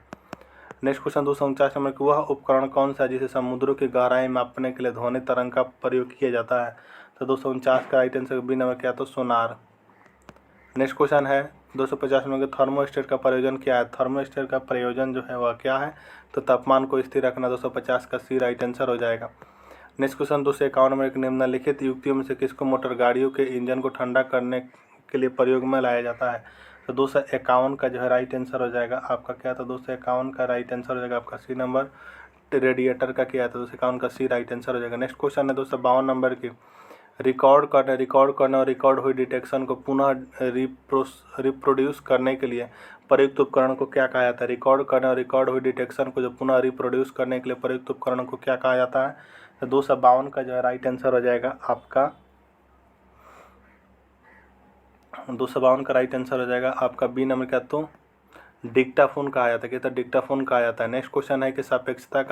Speaker 1: नेक्स्ट क्वेश्चन 249 नंबर कि वह उपकरण कौन सा है जिसे समुद्रों की गहराई मापने के लिए ध्वनि तरंग का प्रयोग किया जाता है। तो 249 का राइट आंसर बी नंबर क्या तो सोनार। नेक्स्ट क्वेश्चन है 250 नंबर के थर्मोस्टेट का प्रयोजन क्या है? थर्मोस्टेट का प्रयोजन जो है वह क्या है? तो तापमान को स्थिर रखना। 250 का सी राइट आंसर हो जाएगा। नेक्स्ट क्वेश्चन 251 नंबर के निम्नलिखित युक्तियों में से किसको मोटर गाड़ियों के इंजन को ठंडा करने के लिए प्रयोग में लाया जाता है? तो 251 का जो है राइट आंसर हो जाएगा आपका क्या? तो 251 का राइट आंसर हो जाएगा आपका सी नंबर। रेडिएटर का क्या है? तो 251 का सी राइट आंसर हो जाएगा। नेक्स्ट क्वेश्चन है 252 नंबर की, रिकॉर्ड करने और रिकॉर्ड हुई डिटेक्शन को पुनः रिप्रोड्यूस करने के लिए प्रयुक्त उपकरण को क्या कहा जाता है? रिकॉर्ड करने और रिकॉर्ड हुई डिटेक्शन को जो पुनः रिप्रोड्यूस करने के लिए प्रयुक्त उपकरण को क्या कहा जाता है? तो 252 का जो है राइट आंसर हो जाएगा आपका 252 का राइट आंसर हो जाएगा आपका बी नंबर का, तो डिक्टाफोन कहा जाता है। क्या? तो डिक्टाफोन कहा जाता है। नेक्स्ट क्वेश्चन है कि सापेक्षता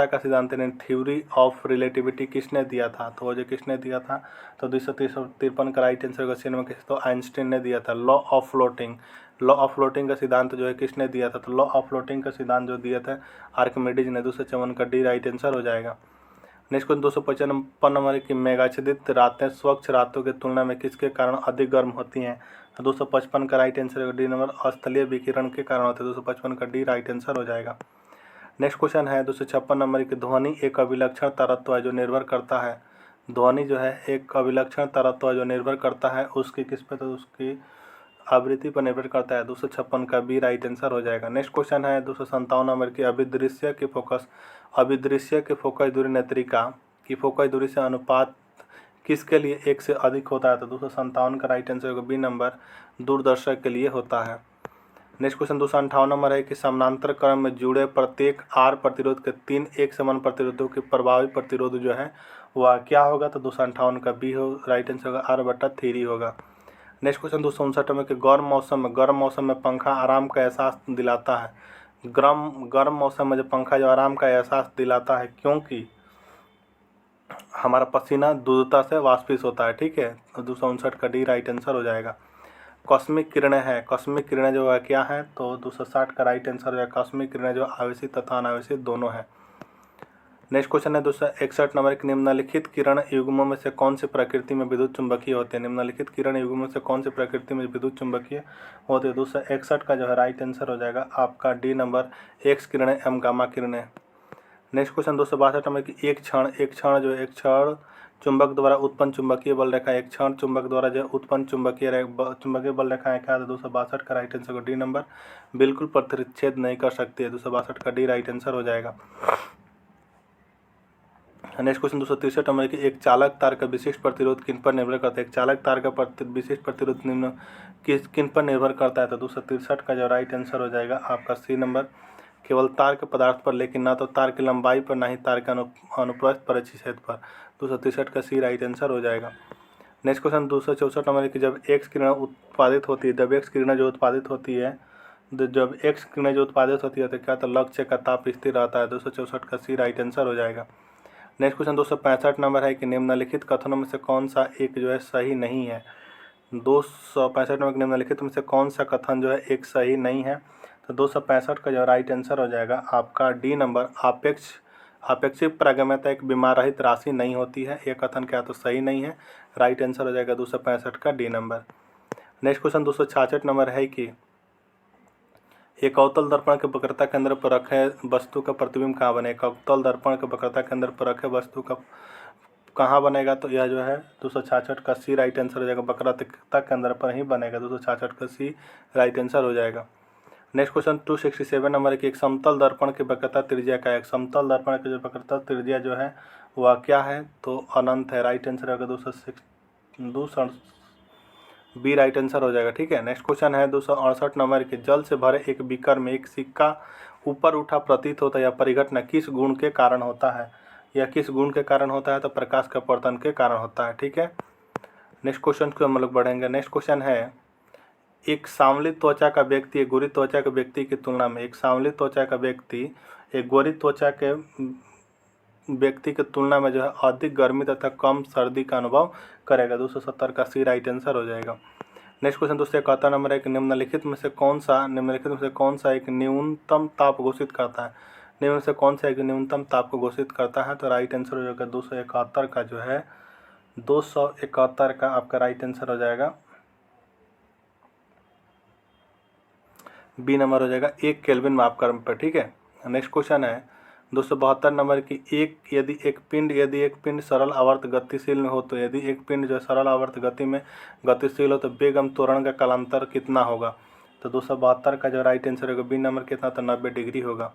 Speaker 1: का सिद्धांत यानी थ्योरी ऑफ रिलेटिविटी किसने दिया था? तो वो जो किसने दिया था? तो 253 का राइट आंसर होगा सी नंबर, तो आइंस्टीन ने दिया था। लॉ ऑफ फ्लोटिंग का सिद्धांत जो है किसने दिया था? तो लॉ ऑफ फ्लोटिंग का सिद्धांत जो दिया था आर्किमिडीज ने। 254 का डी राइट आंसर हो जाएगा। नेक्स्ट क्वेश्चन 255 नंबर की, मेघाच्छादित रातें स्वच्छ रातों की तुलना में किसके कारण अधिक गर्म होती हैं? तो 255 का राइट आंसर होगा डी नंबर, स्थलीय विकिरण के कारण होते हैं। 255 का डी राइट आंसर हो जाएगा। नेक्स्ट क्वेश्चन है 256 नंबर की, ध्वनि एक अभिलक्षण तत्व है जो निर्भर करता है। ध्वनि जो है एक अभिलक्षण तत्व है जो निर्भर करता है उसकी किस पे? तो उसकी आवृत्ति पर निर्भर करता है। 256 का बी राइट आंसर हो जाएगा। नेक्स्ट क्वेश्चन है 257 नंबर की, अभिदृश्य के फोकस दूरी नेत्रिका की फोकस दूरी से अनुपात किसके लिए 1 से अधिक होता है? तो 257 का राइट आंसर होगा बी नंबर, दूरदर्शक के लिए होता है। नेक्स्ट क्वेश्चन 258 नंबर है कि समानांतर क्रम में जुड़े प्रत्येक आर प्रतिरोध के 3 एक समान प्रतिरोधों के प्रभावी प्रतिरोध जो है वह क्या होगा? तो 258 का बी हो राइट आंसर होगा, R/3 होगा। नेक्स्ट क्वेश्चन 259 नंबर के, गर्म मौसम में पंखा आराम का एहसास दिलाता है। गर्म मौसम में जो पंखा जो आराम का एहसास दिलाता है क्योंकि हमारा पसीना दूरता से वाष्पित होता है। ठीक है, तो 259 का डी राइट आंसर हो जाएगा। कॉस्मिक किरणें जो है क्या है? तो 260 का राइट आंसर हो जाएगा। कॉस्मिक किरणें जो आवेशित तथा अनावेशित दोनों है। नेक्स्ट क्वेश्चन है 261 नंबर की, निम्नलिखित किरण युग्मों में से कौन सी प्रकृति में विद्युत चुंबकीय होते हैं? निम्नलिखित किरण युग्मों में से कौन सी प्रकृति में विद्युत चुंबकीय होते हैं? 261 का जो है राइट आंसर हो जाएगा आपका डी नंबर, एक्स किरणें एवं गामा किरणें। नेक्स्ट क्वेश्चन 262 नंबर की, एक क्षण चुंबक द्वारा उत्पन्न चुंबकीय बल रेखा, एक क्षण चुंबक द्वारा जो उत्पन्न चुंबकीय बल रेखा है क्या? 262 का राइट आंसर को डी नंबर, बिल्कुल प्रतिच्छेद नहीं कर सकती है। 262 का डी राइट आंसर हो जाएगा। नेक्स्ट क्वेश्चन 263 नंबर की, एक चालक तार का विशिष्ट प्रतिरोध किन पर निर्भर करता है? एक चालक तार का विशिष्ट प्रतिरोध निम्न किन पर निर्भर करता है? तो 263 का जो राइट आंसर हो जाएगा आपका सी नंबर, केवल तार के पदार्थ पर, लेकिन ना तो तार की लंबाई पर ना ही तार के अनुप्रस्थ परिच्छेद पर। 263 का सी राइट आंसर हो जाएगा। नेक्स्ट क्वेश्चन 264 नंबर की, जब एक्स किरण उत्पादित होती है तो क्या? तो लक्ष्य का ताप स्थिर रहता है। 264 का सी राइट आंसर हो जाएगा। नेक्स्ट क्वेश्चन 265 नंबर है कि निम्नलिखित कथनों में से कौन सा एक जो है सही नहीं है? 265 नंबर के निम्नलिखित में से कौन सा कथन जो है एक सही नहीं है? तो 265 का जो राइट आंसर हो जाएगा आपका डी नंबर, आपेक्षिक प्रागम्यता एक बीमार रहित राशि नहीं होती है। यह कथन क्या? तो सही नहीं है। राइट आंसर हो जाएगा 265 का D number. Next question 266 number है कि एक अवतल दर्पण के वक्रता केंद्र पर रखे वस्तु का प्रतिबिंब कहाँ बने? एक अवतल दर्पण के वक्रता केंद्र पर रखे वस्तु का कहाँ बनेगा? तो यह जो है 266 का सी राइट आंसर हो जाएगा, वक्रता केंद्र पर ही बनेगा। 266 का सी राइट आंसर हो जाएगा। नेक्स्ट क्वेश्चन 267 नंबर की, एक समतल दर्पण की वक्रता त्रिज्या का, एक समतल दर्पण की जो वक्रता त्रिज्या जो है वह क्या है? तो अनंत है। राइट आंसर होगा 206 बी राइट आंसर हो जाएगा। ठीक है, नेक्स्ट क्वेश्चन है 268 नंबर के, जल से भरे एक बीकर में एक सिक्का ऊपर उठा प्रतीत होता है, यह परिघटना किस गुण के कारण होता है? यह किस गुण के कारण होता है? तो प्रकाश का अपवर्तन के कारण होता है। ठीक है, नेक्स्ट क्वेश्चन को हम लोग बढ़ेंगे। नेक्स्ट क्वेश्चन है, एक सांवली त्वचा का व्यक्ति एक गोरी त्वचा के व्यक्ति की तुलना में, एक सांवली त्वचा का व्यक्ति एक गोरी त्वचा के व्यक्ति की तुलना में जो है अधिक गर्मी तथा कम सर्दी का अनुभव करेगा। 270 का सी राइट आंसर हो जाएगा। नेक्स्ट क्वेश्चन 271 नंबर है कि निम्नलिखित में से कौन सा एक न्यूनतम ताप घोषित करता है? निम्न में से कौन सा एक न्यूनतम ताप को घोषित करता है? तो राइट आंसर हो जाएगा 271 का जो है 271 का आपका राइट आंसर हो जाएगा बी नंबर हो जाएगा 1 केल्विन मापक्रम पर। ठीक है। नेक्स्ट क्वेश्चन है 272 नंबर की, यदि एक पिंड सरल आवर्त गतिशील में हो तो यदि एक पिंड जो सरल आवर्त गति में गतिशील हो तो वेग एवं त्वरण का कालांतर कितना होगा। तो 272 का जो राइट आंसर होगा बी नंबर कितना, तो 90 डिग्री होगा।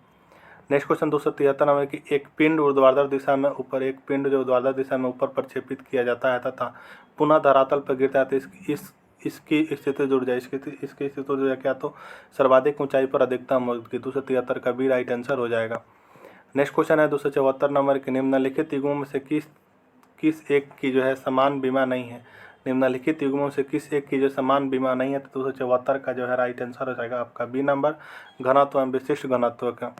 Speaker 1: नेक्स्ट क्वेश्चन 273 नंबर की, एक पिंड ऊर्ध्वाधर दिशा में ऊपर, एक पिंड जो ऊर्ध्वाधर दिशा में ऊपर प्रक्षेपित किया जाता है तथा पुनः धरातल पर गिरता है तो इसकी स्थिति जुड़ जाए, इसकी स्थिति जुड़ जाए क्या, तो सर्वाधिक ऊंचाई पर अधिकतम मौजूदगी। 273 का भी राइट आंसर हो जाएगा। नेक्स्ट क्वेश्चन है 274 नंबर के, निम्नलिखित युग्मों में से किस एक की जो है समान बीमा नहीं है। निम्नलिखित युग्मों से किस एक की जो समान बीमा नहीं है, तो 274 का जो है राइट आंसर हो जाएगा आपका बी नंबर, घनत्व एवं विशिष्ट घनत्व का।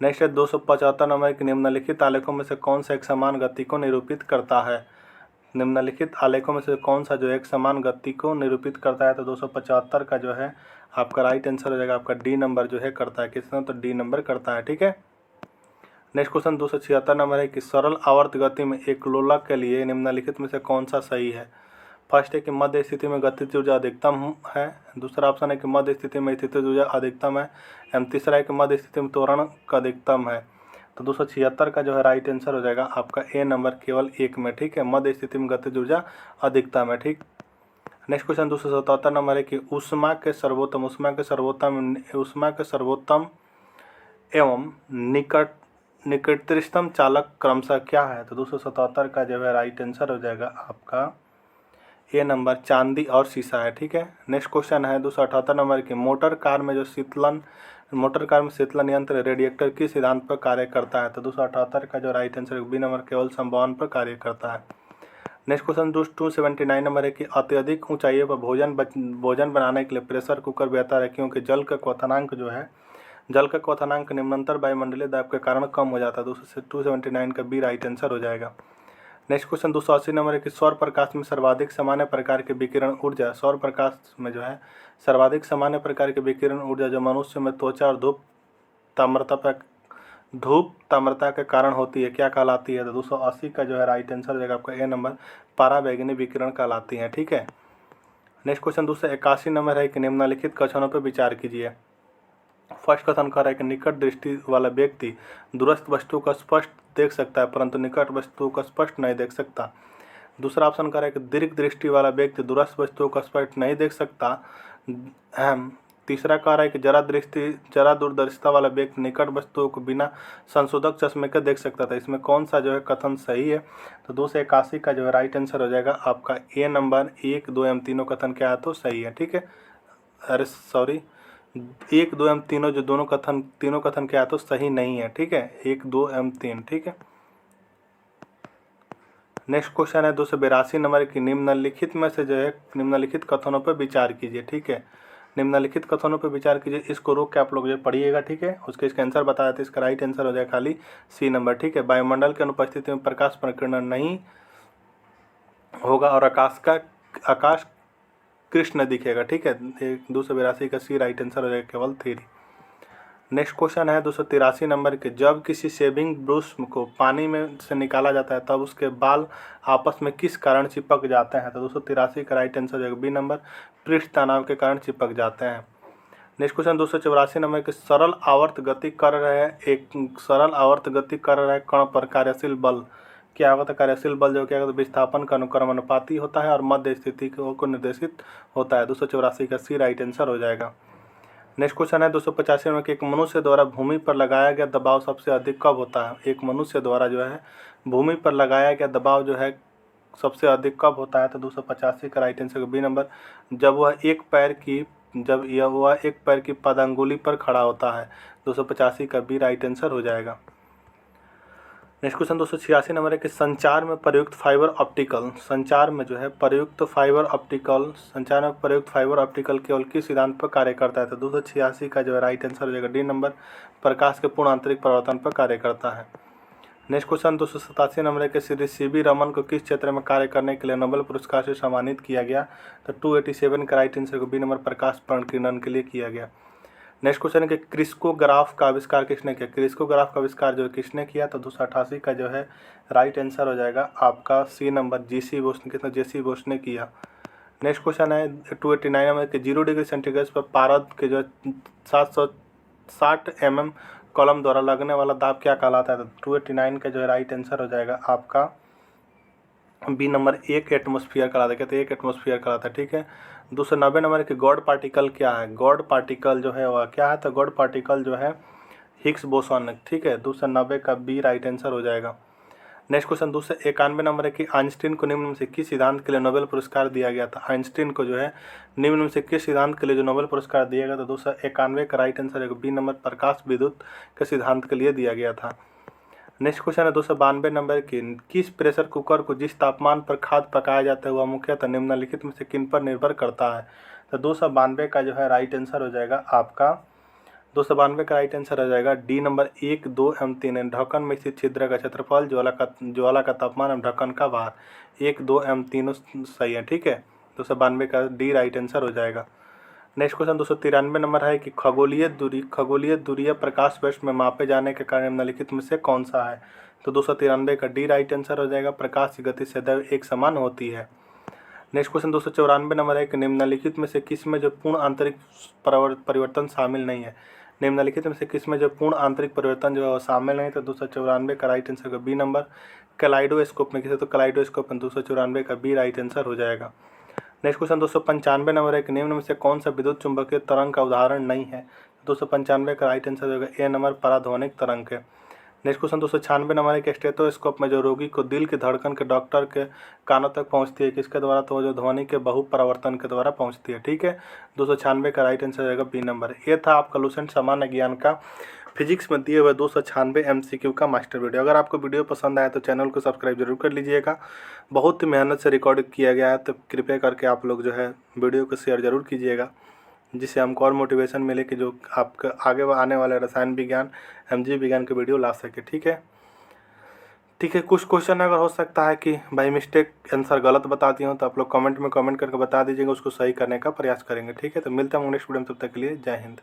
Speaker 1: नेक्स्ट है 275 नंबर के, निम्नलिखित आलेखों में से कौन सा एक समान गति को निरूपित करता है। निम्नलिखित आलेखों में से कौन सा जो एक समान गति को निरूपित करता है, तो 275 का जो है आपका राइट आंसर हो जाएगा आपका डी नंबर जो है करता है। किसने, तो डी नंबर करता है। ठीक है। नेक्स्ट क्वेश्चन 276 नंबर है कि सरल आवर्त गति में एक लोलक के लिए निम्नलिखित में से कौन सा सही है। फर्स्ट है कि मध्य स्थिति में गतिज ऊर्जा अधिकतम है, दूसरा ऑप्शन है कि मध्य स्थिति में स्थितिज ऊर्जा अधिकतम है, एवं तीसरा है कि मध्य स्थिति में त्वरण अधिकतम है। तो 276 का जो है राइट आंसर हो जाएगा आपका ए नंबर केवल एक में। ठीक है, मध्य स्थिति में गतिज ऊर्जा अधिकतम है। ठीक। नेक्स्ट क्वेश्चन 277 नंबर है कि ऊष्मा के सर्वोत्तम एवं निकटतम चालक क्रमशः क्या है। तो 277 का जो है राइट आंसर हो जाएगा आपका ए नंबर चांदी और शीशा है। ठीक है। नेक्स्ट क्वेश्चन है 278 नंबर की, मोटर कार में शीतलन यंत्र रेडिएटर किस सिद्धांत पर कार्य करता है। तो 278 का जो राइट आंसर बी नंबर केवल संभावना पर कार्य करता है। नेक्स्ट क्वेश्चन 279 नंबर है कि अत्यधिक ऊंचाई पर भोजन बनाने के लिए प्रेशर कुकर बेहतर है क्योंकि जल का क्वथनांक निम्नांतर वायुमंडलीय दाब के कारण कम हो जाता है। 279 का बी राइट आंसर हो जाएगा। नेक्स्ट क्वेश्चन 280 नंबर है कि सौर प्रकाश में सर्वाधिक सामान्य प्रकार के विकिरण ऊर्जा, सौर प्रकाश में जो है सर्वाधिक सामान्य प्रकार के विकिरण ऊर्जा जो मनुष्य में त्वचा और धूप ताम्रता के कारण होती है क्या कहलाती है। तो 280 का जो है राइट आंसर हो जाएगा आपका ए नंबर, पराबैंगनी विकिरण कहलाती है। ठीक है। नेक्स्ट क्वेश्चन 281 नंबर है कि निम्नलिखित कथनों पर विचार कीजिए। फर्स्ट कथन कह रहा है कि निकट दृष्टि वाला व्यक्ति दूरस्थ वस्तु को स्पष्ट देख सकता है परंतु निकट वस्तु को स्पष्ट नहीं देख सकता। दूसरा ऑप्शन कह रहा है कि दीर्घ दृष्टि वाला व्यक्ति दूरस्थ वस्तुओं को स्पष्ट नहीं देख सकता। तीसरा कह रहा है कि जरा दूरदर्शिता वाला व्यक्ति निकट वस्तुओं को बिना संशोधक चश्मे के देख सकता था। इसमें कौन सा जो है कथन सही है। तो 281 का जो है राइट आंसर हो जाएगा आपका ए नंबर, 1, 2 एवं तीनों कथन क्या है तो सही है। ठीक है, अरे सॉरी 1, 2 एवं तीनों जो तीनों कथन क्या है तो सही नहीं है। ठीक है, 1, 2 एवं 3। ठीक है। नेक्स्ट क्वेश्चन है 282 नंबर की, निम्नलिखित में से जो है निम्नलिखित कथनों पर विचार कीजिए। ठीक है, निम्नलिखित कथनों पर विचार कीजिए, इसको रोक के आप लोग जो पढ़िएगा। ठीक है, इसका आंसर बताया था, इसका राइट आंसर हो जाएगा खाली सी नंबर। ठीक है, वायुमंडल की अनुपस्थिति में प्रकाश प्रकीर्णन नहीं होगा और आकाश कृष्ण दिखेगा। ठीक है, 282 का सी राइट आंसर हो जाएगा केवल 3। नेक्स्ट क्वेश्चन है 283 नंबर के, जब किसी शेविंग ब्रश को पानी में से निकाला जाता है तब उसके बाल आपस में किस कारण चिपक जाते हैं। तो 283 का राइट आंसर हो जाएगा बी नंबर, पृष्ठ तनाव के कारण चिपक जाते हैं। नेक्स्ट क्वेश्चन 284 नंबर के, सरल आवर्त गति कर रहे कण पर कार्यशील बल क्या होता है। कार्यशील बल जो क्या होता है विस्थापन का अनुक्रमानुपाती होता है और मध्य स्थिति को निर्देशित होता है। 284 का सी राइट आंसर हो जाएगा। नेक्स्ट क्वेश्चन है 285 में कि एक मनुष्य द्वारा भूमि पर लगाया गया दबाव सबसे अधिक कब होता है। एक मनुष्य द्वारा जो है भूमि पर लगाया गया दबाव जो है सबसे अधिक कब होता है। तो 285 का राइट आंसर बी नंबर, जब वह एक पैर की पदांगुली पर खड़ा होता है। 285 का बी राइट आंसर हो जाएगा। नेक्स्ट क्वेश्चन 286 नंबर है कि संचार में प्रयुक्त फाइबर ऑप्टिकल केवल किस सिद्धांत पर कार्य करता है। तो 286 का जो है राइट आंसर हो जाएगा डी नंबर, प्रकाश के पूर्ण आंतरिक परावर्तन पर कार्य करता है। नेक्स्ट क्वेश्चन 287 नंबर है कि श्री सीवी रमन को किस क्षेत्र में कार्य करने के लिए नोबेल पुरस्कार से सम्मानित किया गया। तो 287 का राइट आंसर को बी नंबर, प्रकाश प्रकीर्णन के लिए किया गया। नेक्स्ट क्वेश्चन है कि क्रिस्कोग्राफ का आविष्कार किसने किया। क्रिस्कोग्राफ का आविष्कार जो किसने किया। तो 288 का जो है राइट आंसर हो जाएगा आपका सी नंबर, जेसी बोस ने किया। नेक्स्ट क्वेश्चन है 289 नंबर के 0 डिग्री सेंटीग्रेड पर पारद के जो 760 mm कॉलम द्वारा लगने वाला दाब क्या कहलाता है? तो 289 का जो है राइट आंसर हो जाएगा आपका बी नंबर, 1 एटमोस्फियर कहलाता है। कहते हैं 1 एटमोस्फियर कहलाता है, ठीक है। 290 नंबर के गॉड पार्टिकल क्या है? गॉड पार्टिकल जो है वह क्या है? तो गॉड पार्टिकल जो है हिग्स बोसॉन, ठीक है। 290 का बी राइट आंसर हो जाएगा। नेक्स्ट क्वेश्चन 291 नंबर है कि आइंस्टीन को निम्न में से किस सिद्धांत के लिए नोबेल पुरस्कार दिया गया था? आइंस्टीन को जो है निम्न में से किस सिद्धांत के लिए जो नोबेल पुरस्कार दिया गया था? 291 का राइट आंसर है बी नंबर, प्रकाश विद्युत के सिद्धांत के लिए दिया गया था। नेक्स्ट क्वेश्चन है 292 नंबर की किस प्रेशर कुकर को जिस तापमान पर खाद्य पकाया जाता है वह मुख्यतः निम्नलिखित में से किन पर निर्भर करता है? तो 292 का जो है राइट आंसर हो जाएगा आपका 292 का राइट आंसर हो जाएगा डी नंबर, 1, 2 एवं 3। ढक्कन में स्थित छिद्र का क्षेत्रफल, ज्वाला का तापमान एवं ढक्कन का भार, 1, 2 एवं तीनों सही है, ठीक है। 292 का डी राइट आंसर हो जाएगा। नेक्स्ट क्वेश्चन 293 नंबर है कि खगोलीय दूरी प्रकाश वर्ष में मापे जाने के कारण निम्नलिखित में से कौन सा है? तो 293 का डी राइट आंसर हो जाएगा, प्रकाश की गति सदैव एक समान होती है। नेक्स्ट क्वेश्चन 294 नंबर है कि निम्नलिखित में से किस में जो पूर्ण आंतरिक परिवर्तन शामिल नहीं है? निम्नलिखित में से किस में जो पूर्ण आंतरिक परिवर्तन जो है शामिल नहीं? तो 294 का राइट आंसर का बी नंबर, कैलाइडोस्कोप में किसे? तो कैलाइडोस्कोप में 294 का बी राइट आंसर हो जाएगा। नेक्स्ट क्वेश्चन 295 नंबर है कि निम्न में से कौन सा विद्युत चुंबकीय तरंग का उदाहरण नहीं है? 295 का राइट आंसर होगा ए नंबर, पराध्वनिक तरंग के। नेक्स्ट क्वेश्चन 296 नंबर है कि स्टेथोस्कोप में जो रोगी को दिल की धड़कन के डॉक्टर के कानों तक पहुंचती है किसके द्वारा? तो जो ध्वनि के बहुपरावर्तन के द्वारा पहुंचती है, ठीक है। 296 का राइट आंसर रहेगा बी नंबर। ये था आपका लुसेंट सामान्य ज्ञान का फिजिक्स में दिए हुए 296 MCQ का मास्टर वीडियो। अगर आपको वीडियो पसंद आया तो चैनल को सब्सक्राइब जरूर कर लीजिएगा। बहुत ही मेहनत से रिकॉर्ड किया गया है, तो कृपया करके आप लोग जो है वीडियो को शेयर जरूर कीजिएगा, जिससे हमको और मोटिवेशन मिले कि जो आपका आगे आने वाले रसायन विज्ञान, MG विज्ञान के वीडियो ला सके, ठीक है। ठीक है, कुछ क्वेश्चन अगर हो सकता है कि बाई मिस्टेक आंसर गलत बताती हूँ तो आप लोग कमेंट में कमेंट करके बता दीजिएगा, उसको सही करने का प्रयास करेंगे, ठीक है। तो मिलते हैं नेक्स्ट वीडियो में, तब तक के लिए जय हिंद।